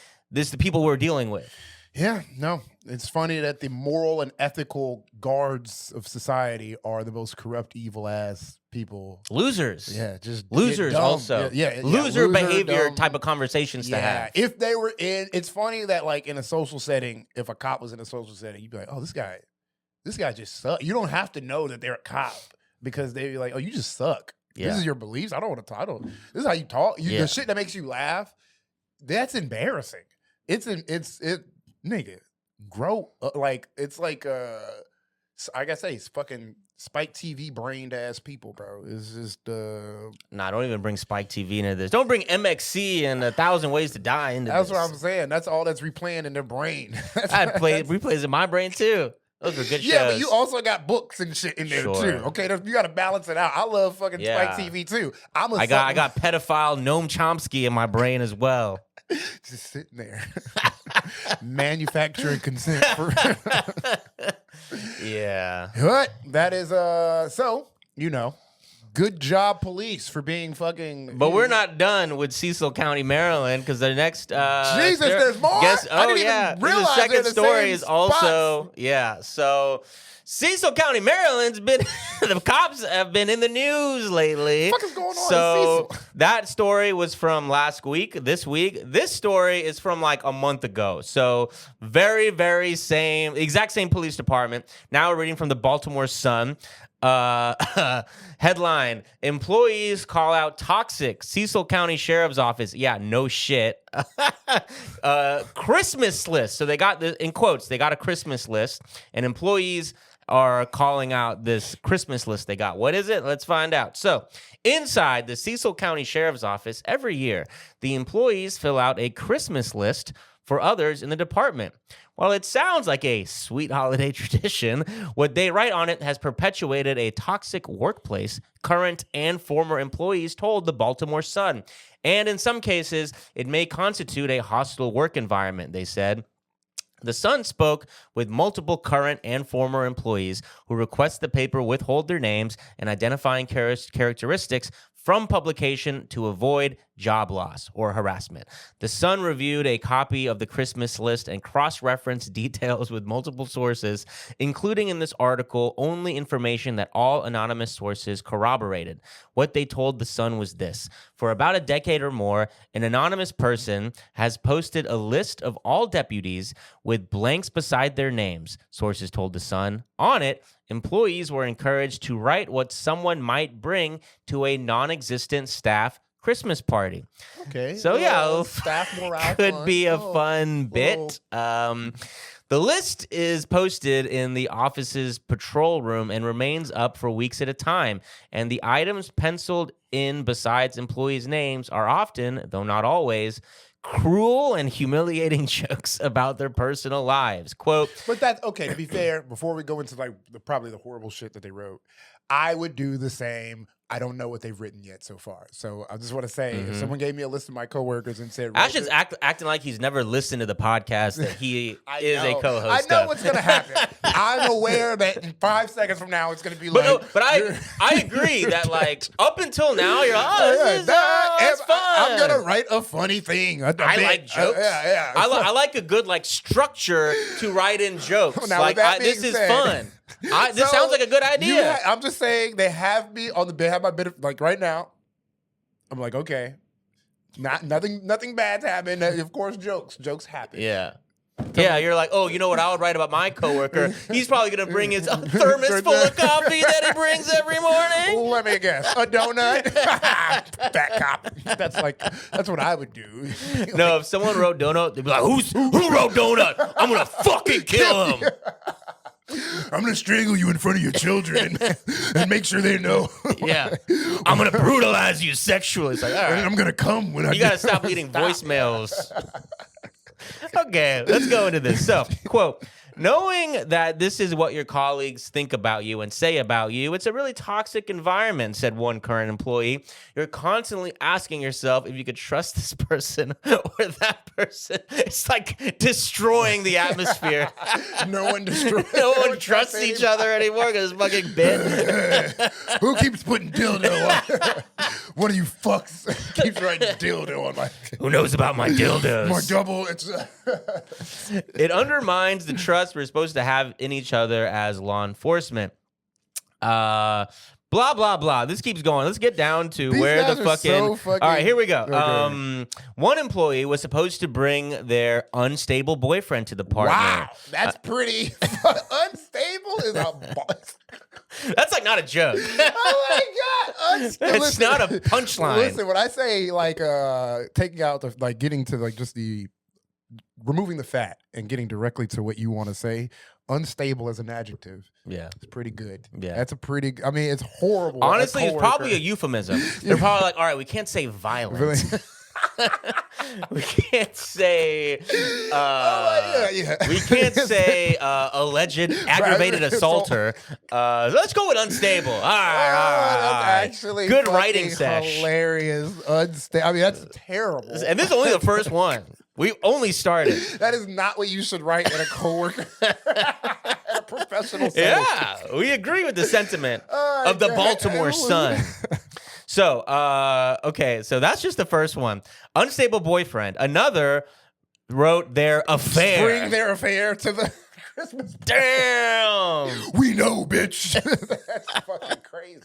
people we're dealing with. Yeah, no. It's funny that the moral and ethical guards of society are the most corrupt, evil-ass people. Losers. Yeah, just losers also. Loser behavior dumb. Type of conversations to have. If they were it's funny that like in a social setting, if a cop was in a social setting, you'd be like, oh, this guy just sucks. You don't have to know that they're a cop because they'd be like, oh, you just suck. Yeah. This is your beliefs. I don't want to talk. This is how you talk. The shit that makes you laugh, that's embarrassing. Nigga, grow up. Like it's like like I say, it's fucking Spike TV brained ass people, bro. It's just Nah, don't even bring Spike TV into this. Don't bring MXC and 1,000 Ways to Die into that's this. That's what I'm saying. That's all that's replaying in their brain. Replays in my brain too. Those are good shows. Yeah, but you also got books and shit in there too. Okay, you got to balance it out. I love fucking Spike TV too. I got pedophile Noam Chomsky in my brain as well. Just sitting there. Manufacturing consent for yeah. But that is so good job police for being fucking. But we're not done with Cecil County, Maryland, because the next Jesus, there's more. I didn't even realize the second story is also so Cecil County, Maryland's been the cops have been in the news lately. What the fuck is going on so in Cecil? That story was from last week. This story is from like a month ago. So very, very exact same police department. Now we're reading from the Baltimore Sun. Headline: Employees call out toxic Cecil County Sheriff's Office. Yeah, no shit. Christmas list. So they got in quotes. They got a Christmas list, and employees are calling out this Christmas list they got. What is it? Let's find out. So inside the Cecil County Sheriff's Office, every year, the employees fill out a Christmas list for others in the department. While it sounds like a sweet holiday tradition, what they write on it has perpetuated a toxic workplace, current and former employees told the Baltimore Sun. And in some cases, it may constitute a hostile work environment, they said. The Sun spoke with multiple current and former employees who request the paper withhold their names and identifying characteristics from publication to avoid job loss or harassment. The Sun reviewed a copy of the Christmas list and cross-referenced details with multiple sources, including in this article only information that all anonymous sources corroborated. What they told the Sun was this: for about a decade or more, an anonymous person has posted a list of all deputies with blanks beside their names, sources told the Sun. On it, employees were encouraged to write what someone might bring to a non-existent staff Christmas party. Okay. So yeah, staff morale could be a fun bit. The list is posted in the office's patrol room and remains up for weeks at a time. And the items penciled in besides employees' names are often, though not always, cruel and humiliating jokes about their personal lives. Quote, but that's okay. To be fair, before we go into like probably the horrible shit that they wrote, I would do the same. I don't know what they've written yet so far. So I just want to say, if someone gave me a list of my coworkers and said, Ash is acting like he's never listened to the podcast that he is a co-host. I know what's going to happen. I'm aware that in 5 seconds from now, it's going to be I agree that like up until now, you're like, it's fun. I'm going to write a funny thing. I like jokes. I like a good like structure to write in jokes. Now, like this is fun. This sounds like a good idea. I'm just saying they have me on they have my bit of like right now. I'm like, okay, nothing bad's happened. Of course, jokes happen. Yeah. Yeah, you're like, oh, you know what I would write about my coworker? He's probably going to bring his thermos full of coffee that he brings every morning. Let me guess. A donut? Fat cop. That's what I would do. No, if someone wrote donut, they'd be like, who wrote donut? I'm going to fucking kill him. I'm going to strangle you in front of your children and make sure they know. Yeah. I'm going to brutalize you sexually. It's like, all right. And I'm going to come when I do. You got to stop leaving voicemails. Okay, let's go into this. So, quote, knowing that this is what your colleagues think about you and say about you, it's a really toxic environment, said one current employee. You're constantly asking yourself if you could trust this person or that person. It's like destroying the atmosphere. No one trusts each other anymore because it's fucking bit. Who keeps putting dildo on? One of you fucks keeps writing dildo on my... Who knows about my dildos? My double, It undermines the trust we're supposed to have in each other as law enforcement. Blah, blah, blah. This keeps going. Let's get down to where the fucking... All right, here we go. Okay. One employee was supposed to bring their unstable boyfriend to the party. Wow, that's pretty... Unstable is a... That's like not a joke. Oh my God. It's not a punchline. Listen, when I say like taking out the... like getting to like just the... removing the fat and getting directly to what you want to say, unstable as an adjective. Yeah. It's pretty good. Yeah. That's a pretty, I mean, it's horrible. Honestly, it's probably a euphemism. They're probably like, all right, we can't say violent. Really? We can't say, we can't say alleged aggravated assaulter. Let's go with unstable. All right. Actually, good writing sesh. Hilarious. Unstable. I mean, that's terrible. And this is only the first one. We only started. That is not what you should write in a coworker, at a professional setting. Yeah, we agree with the sentiment of the Baltimore Sun. So, okay, so that's just the first one. Unstable boyfriend. Another wrote their affair. Bring their affair to the Christmas. Damn. We know, bitch. That's fucking crazy.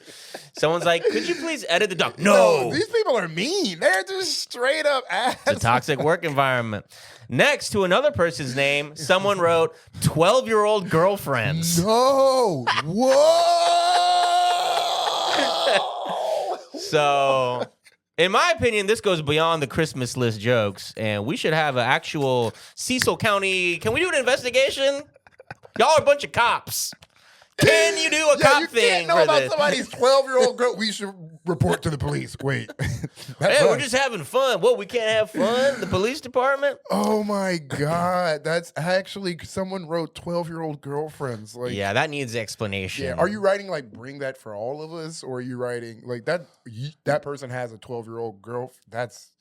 Someone's like, could you please edit the doc? No. These people are mean. They're just straight up ass. It's a toxic work environment. Next to another person's name, someone wrote 12-year-old girlfriends. No. Whoa. So, in my opinion, this goes beyond the Christmas list jokes, and we should have an actual Cecil County. Can we do an investigation? Y'all are a bunch of cops. Can you do a cop thing? You can't know about somebody's 12-year-old girl. We should report to the police. Wait. Hey, we're just having fun. What, we can't have fun? The police department? Oh, my God. That's actually, someone wrote 12-year-old girlfriends. Like, yeah, that needs explanation. Yeah. Are you writing, like, bring that for all of us? Or are you writing, like, that person has a 12-year-old girl? That's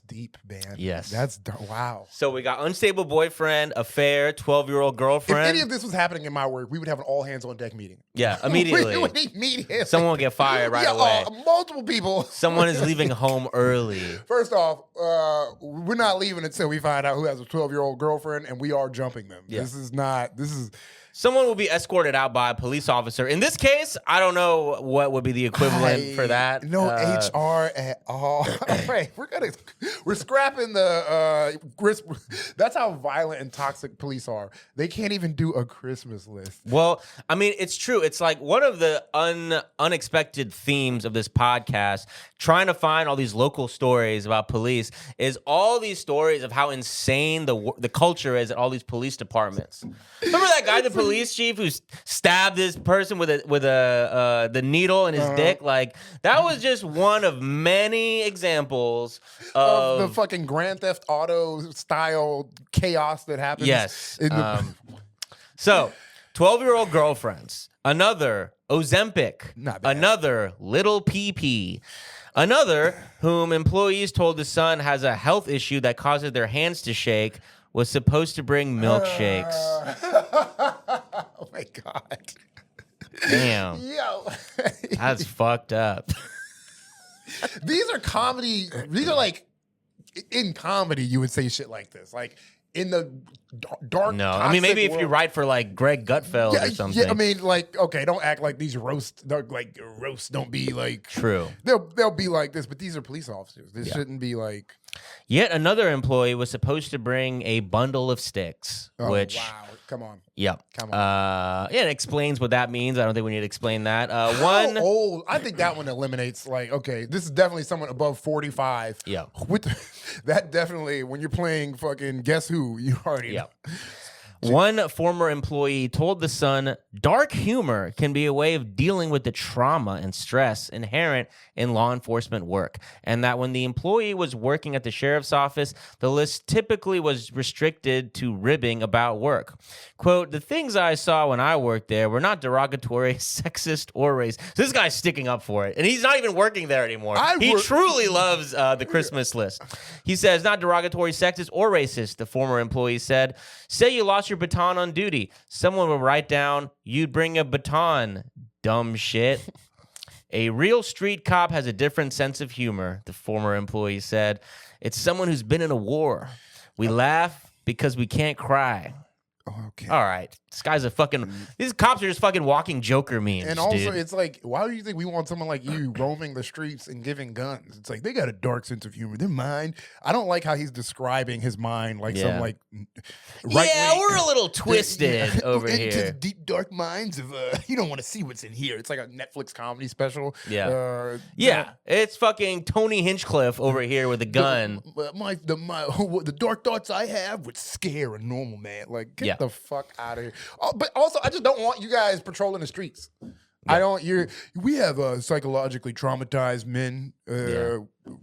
deep, man. Yes. That's wow. So we got unstable boyfriend, affair, 12-year-old girlfriend. If any of this was happening in my work, we would have an all hands on deck meeting. Yeah, immediately. we would immediately. Someone will get fired right away. Multiple people. Someone is leaving home early. First off, we're not leaving until we find out who has a 12-year-old girlfriend, and we are jumping them. Yeah. Someone will be escorted out by a police officer. In this case, I don't know what would be the equivalent for that. No HR at all. Right, we're scrapping the that's how violent and toxic police are. They can't even do a Christmas list. Well, I mean, it's true. It's like one of the unexpected themes of this podcast, trying to find all these local stories about police, is all these stories of how insane the culture is at all these police departments. Remember that guy, the police chief, who stabbed this person with the needle in his dick? Like, that was just one of many examples of the fucking Grand Theft Auto style chaos that happens. Yes. So, 12-year-old girlfriends, another Ozempic, another little PP, another whom employees told the son has a health issue that causes their hands to shake, was supposed to bring milkshakes. Oh my God. Damn. Yo. That's fucked up. These are comedy. These are like, in comedy, you would say shit like this. Like, in the dark, no, I mean, maybe if you write for like Greg Gutfeld or something. Yeah, I mean, like, okay, don't act like these roasts don't be like true. They'll be like this, but these are police officers. This shouldn't be like. Yet another employee was supposed to bring a bundle of sticks, which wow, come on, yeah, come on, yeah, it explains what that means. I don't think we need to explain that. How old? I think that one eliminates like, okay, this is definitely someone above 45. Yeah, that definitely, when you're playing fucking Guess Who, you already know. One former employee told the Sun, dark humor can be a way of dealing with the trauma and stress inherent in law enforcement work, and that when the employee was working at the sheriff's office, the list typically was restricted to ribbing about work. Quote, the things I saw when I worked there were not derogatory, sexist, or racist. So this guy's sticking up for it, and he's not even working there anymore. He truly loves the Christmas list. He says, not derogatory, sexist, or racist, the former employee said. Say you lost your baton on duty. Someone will write down, you'd bring a baton, dumb shit. A real street cop has a different sense of humor, the former employee said. It's someone who's been in a war. We laugh because we can't cry. Okay. All right. This guy's a fucking... These cops are just fucking walking Joker memes, and also, dude. It's like, why do you think we want someone like you roaming the streets and giving guns? It's like, they got a dark sense of humor. Their mind... I don't like how he's describing his mind like some, like... Yeah, we're a little twisted over into here. the deep, dark minds of... you don't want to see what's in here. It's like a Netflix comedy special. Yeah. It's fucking Tony Hinchcliffe over here with a gun. The dark thoughts I have would scare a normal man. Like, get the fuck out of here. Oh, but also, I just don't want you guys patrolling the streets. I don't. We have psychologically traumatized men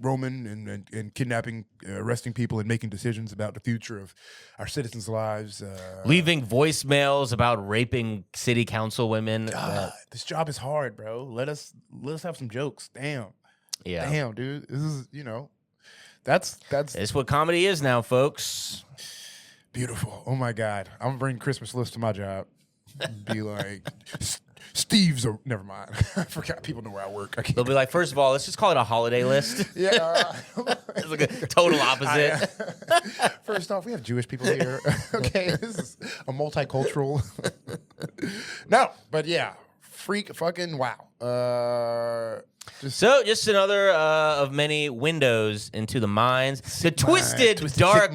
roaming and kidnapping, arresting people, and making decisions about the future of our citizens' lives. Leaving voicemails about raping city council women. God, this job is hard, bro. Let us have some jokes. Damn. Yeah. Damn, dude. This is that's. It's what comedy is now, folks. Beautiful. Oh my God. I'm gonna bring Christmas list to my job. Be like, Steve's. Never mind. I forgot. People know where I work. They'll be like, first of all, let's just call it a holiday list. Yeah. It's like a total opposite. First off, we have Jewish people here. Okay, this is a multicultural. No, but yeah, freak fucking wow. Just another of many windows into the minds, the twisted, dark,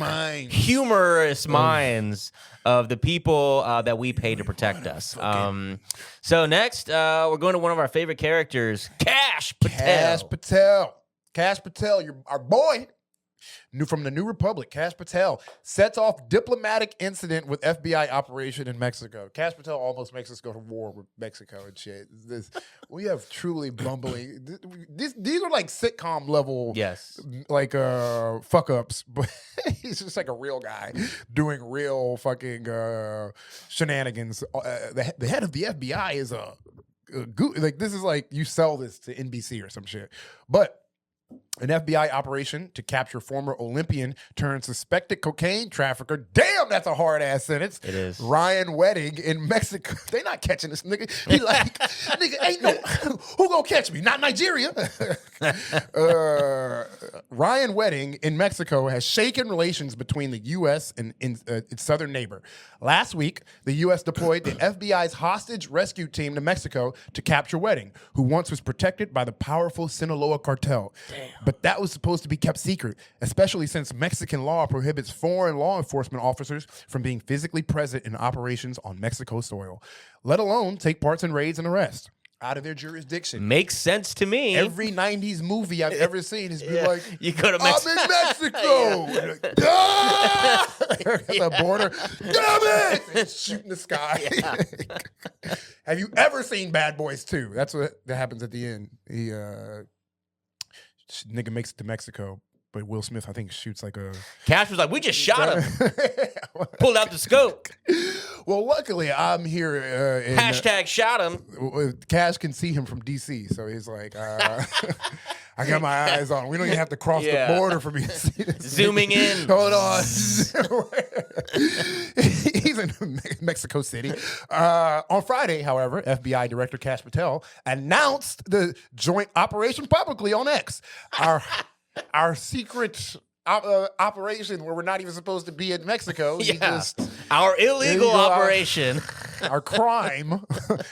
humorous minds of the people that we pay to protect us. So next, we're going to one of our favorite characters, Kash Patel. Kash Patel, our boy. From the New Republic, Kash Patel sets off diplomatic incident with FBI operation in Mexico. Kash Patel almost makes us go to war with Mexico and shit. We have truly bumbling. These are like sitcom level, like fuck ups. But he's just like a real guy doing real fucking shenanigans. The head of the FBI is like, this is like you sell this to NBC or some shit, but. An FBI operation to capture former Olympian turned suspected cocaine trafficker. Damn, that's a hard ass sentence. It is. Ryan Wedding in Mexico. They not catching this nigga. He like, nigga, ain't no, who gonna catch me? Not Nigeria. Ryan Wedding in Mexico has shaken relations between the U.S. and its southern neighbor. Last week, the U.S. deployed the FBI's hostage rescue team to Mexico to capture Wedding, who once was protected by the powerful Sinaloa cartel. Damn. But that was supposed to be kept secret, especially since Mexican law prohibits foreign law enforcement officers from being physically present in operations on Mexico soil, let alone take parts in raids and arrests. Out of their jurisdiction. Makes sense to me. Every 90s movie I've ever seen has been like, you go to I'm in Mexico. Like, at the border. Damn it! And shooting the sky. Yeah. Have you ever seen Bad Boys 2? That's what that happens at the end. He nigga makes it to Mexico. But Will Smith, I think, shoots like a... Cash was like, we just shot him. Pulled out the scope. Well, luckily, I'm here. Hashtag shot him. Cash can see him from D.C., so he's like, I got my eyes on him. We don't even have to cross the border for me to see this. Zooming in. Hold on. He's in Mexico City. On Friday, however, FBI Director Kash Patel announced the joint operation publicly on X. Our secret operation where we're not even supposed to be in Mexico. Yeah. Our illegal operation. Our crime.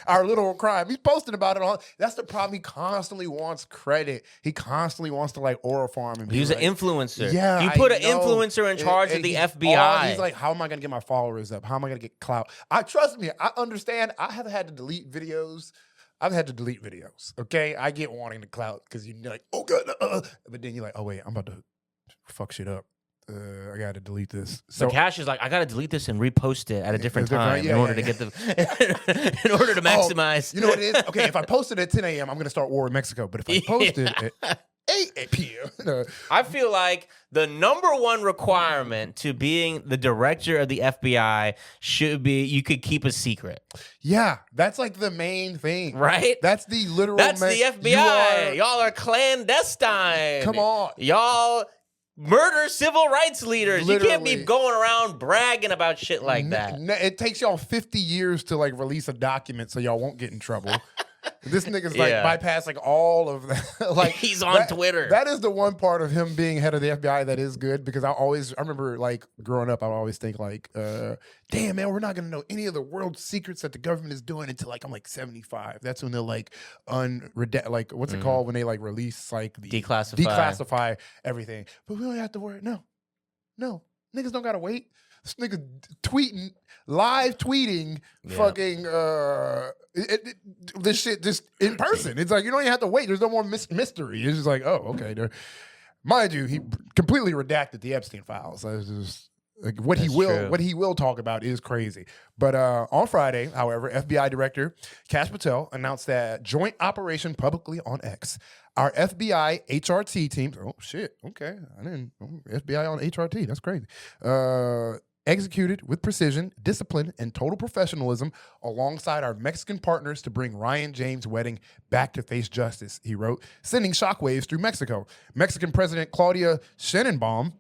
Our little crime. He's posting about it all. That's the problem. He constantly wants credit. He constantly wants to like oral farm. And he's an influencer. Yeah, you put an influencer in charge of the FBI. He's like, how am I going to get my followers up? How am I going to get clout? Trust me, I understand. I have had to delete videos. I've had to delete videos, okay? I get wanting to clout because you're like, oh, God, but then you're like, oh, wait, I'm about to fuck shit up. I got to delete this. So Cash is like, I got to delete this and repost it at a different time in order to get the, in order to maximize. You know what it is? Okay, if I post it at 10 a.m., I'm going to start war with Mexico. But if I post it at 8 p.m. I feel like the number one requirement to being the director of the FBI should be you could keep a secret. Yeah, that's like the main thing. Right? That's the literal That's the FBI. Y'all are clandestine. Come on. Y'all murder civil rights leaders. Literally. You can't be going around bragging about shit like that. It takes y'all 50 years to like release a document so y'all won't get in trouble. This nigga's like bypassing all of that. Like he's on Twitter. That is the one part of him being head of the FBI that is good because I remember like growing up, I would always think like, damn man, we're not gonna know any of the world secrets that the government is doing until like I'm like 75. That's when they'll like like what's it called when they like release like the declassify everything. But we don't have to worry. No, niggas don't gotta wait. This nigga live tweeting fucking this shit just in person. It's like you don't even have to wait. There's no more mystery. It's just like, oh, okay. Mind you, he completely redacted the Epstein files. So it's just, like what he will talk about is crazy. But on Friday, however, FBI Director Kash Patel announced that joint operation publicly on X. Our FBI HRT teams. Oh shit. Okay, FBI on HRT. That's crazy. Executed with precision, discipline, and total professionalism alongside our Mexican partners to bring Ryan James' Wedding back to face justice, he wrote, sending shockwaves through Mexico. Mexican President Claudia Sheinbaum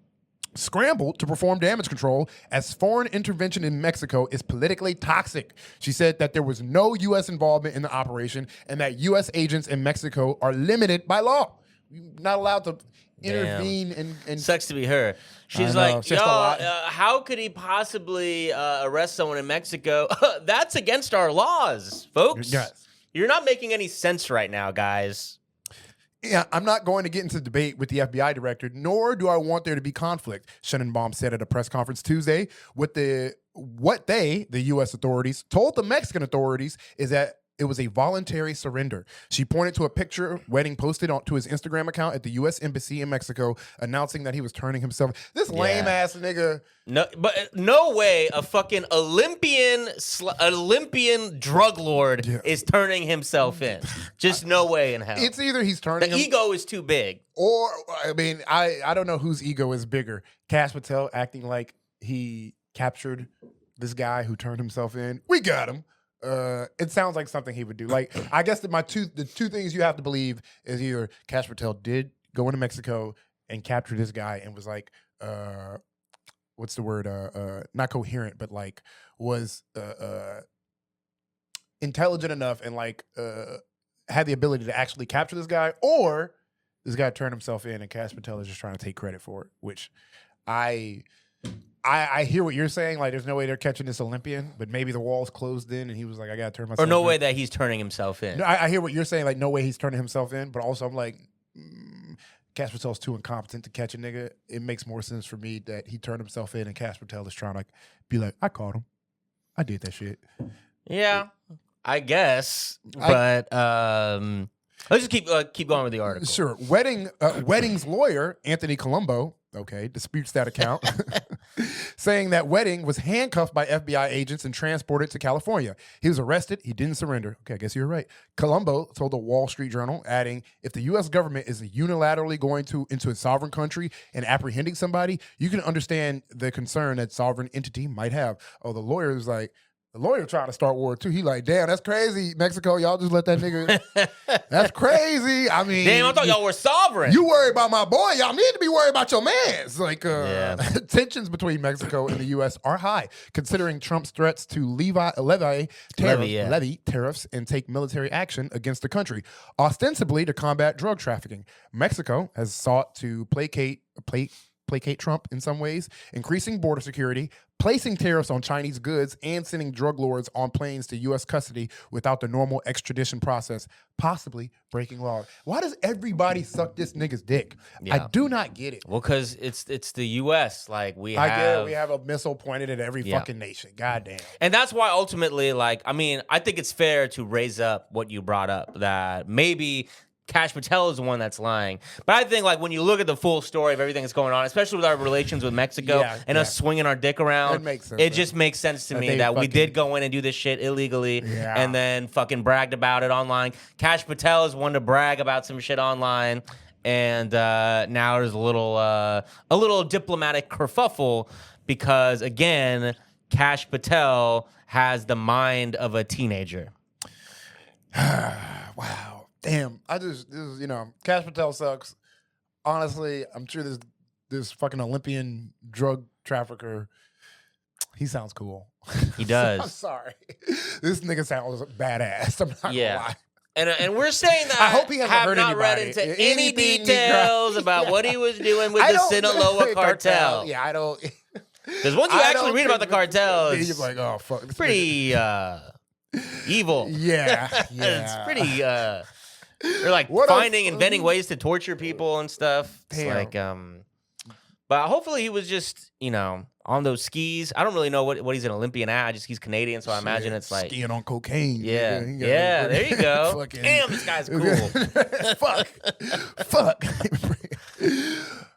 scrambled to perform damage control as foreign intervention in Mexico is politically toxic. She said that there was no U.S. involvement in the operation and that U.S. agents in Mexico are limited by law. You're not allowed to intervene and sucks to be her. She's like, how could he possibly arrest someone in Mexico? That's against our laws, folks. Yes. You're not making any sense right now, guys. Yeah, I'm not going to get into debate with the FBI director, nor do I want there to be conflict, Sheinbaum said at a press conference Tuesday. The U.S. authorities, told the Mexican authorities is that it was a voluntary surrender. She pointed to a picture Wedding posted to his Instagram account at the U.S. Embassy in Mexico, announcing that he was turning himself. This lame ass nigga. No, but no way a fucking Olympian drug lord is turning himself in. Just no way in hell. It's either he's turning. The ego is too big, or I don't know whose ego is bigger. Kash Patel acting like he captured this guy who turned himself in. We got him. It sounds like something he would do. Like, I guess the two things you have to believe is either Kash Patel did go into Mexico and capture this guy and was like, what's the word? Not coherent, but like was intelligent enough and like had the ability to actually capture this guy, or this guy turned himself in and Kash Patel is just trying to take credit for it, which I hear what you're saying. Like, there's no way they're catching this Olympian, but maybe the wall's closed in and he was like, I got to turn myself in. Or no way that he's turning himself in. No, I hear what you're saying. Like, no way he's turning himself in, but also I'm like, Kash Patel's too incompetent to catch a nigga. It makes more sense for me that he turned himself in and Kash Patel is trying to be like, I caught him. I did that shit. Yeah, I guess. But let's just keep going with the article. Sure. Wedding's lawyer, Anthony Colombo, disputes that account, saying that Wedding was handcuffed by FBI agents and transported to California. He was arrested. He didn't surrender. Okay, I guess you're right. Colombo told the Wall Street Journal, adding, if the U.S. government is unilaterally going into a sovereign country and apprehending somebody, you can understand the concern that sovereign entity might have. Oh, the lawyer was like, the lawyer trying to start war too. He like, damn, that's crazy. Mexico, y'all just let that nigga. That's crazy. I mean, damn, I thought y'all were sovereign. You worry about my boy. Y'all need to be worried about your mans. Like, tensions between Mexico and the U.S. are high, considering Trump's threats to levy tariffs and take military action against the country, ostensibly to combat drug trafficking. Mexico has sought to placate Trump in some ways, increasing border security, placing tariffs on Chinese goods, and sending drug lords on planes to U.S. custody without the normal extradition process, possibly breaking laws. Why does everybody suck this nigga's dick? Yeah. I do not get it. Well, because it's the U.S. Like we have a missile pointed at every fucking nation. Goddamn. And that's why ultimately, like, I mean, I think it's fair to raise up what you brought up, that maybe Kash Patel is the one that's lying. But I think, like, when you look at the full story of everything that's going on, especially with our relations with Mexico and us swinging our dick around, it just makes sense to me that we did go in and do this shit illegally and then fucking bragged about it online. Kash Patel is one to brag about some shit online. And now there's a little diplomatic kerfuffle because, again, Kash Patel has the mind of a teenager. Wow. Damn, Kash Patel sucks. Honestly, I'm sure this fucking Olympian drug trafficker, he sounds cool. He does. I'm sorry. This nigga sounds badass. I'm not gonna lie. And we're saying that I hope he hasn't have not read into any details about what he was doing with the Sinaloa cartel. Yeah, I don't. Because once you actually read about the cartel, you're like, oh fuck, it's pretty evil. Yeah. It's pretty. They're like inventing ways to torture people and stuff. It's like, but hopefully he was just, on those skis. I don't really know what he's an Olympian at. He's Canadian, so I imagine it's like skiing on cocaine. Yeah, there you go. Damn, this guy's cool. Fuck.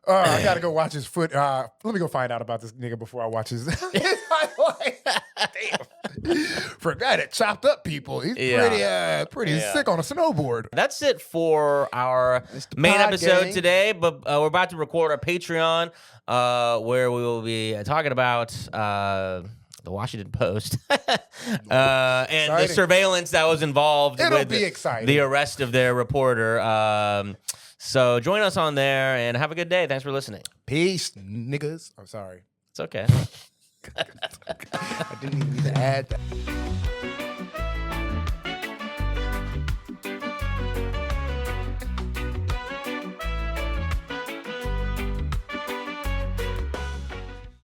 I gotta go watch his foot. Let me go find out about this nigga before I watch his highlight. Damn. For a guy that chopped up people, he's pretty sick on a snowboard. That's it for our main episode today, but we're about to record our Patreon where we will be talking about the Washington Post and the surveillance that was involved with the arrest of their reporter. So join us on there and have a good day. Thanks for listening. Peace, niggas. I'm sorry. It's okay. I didn't even need to add that.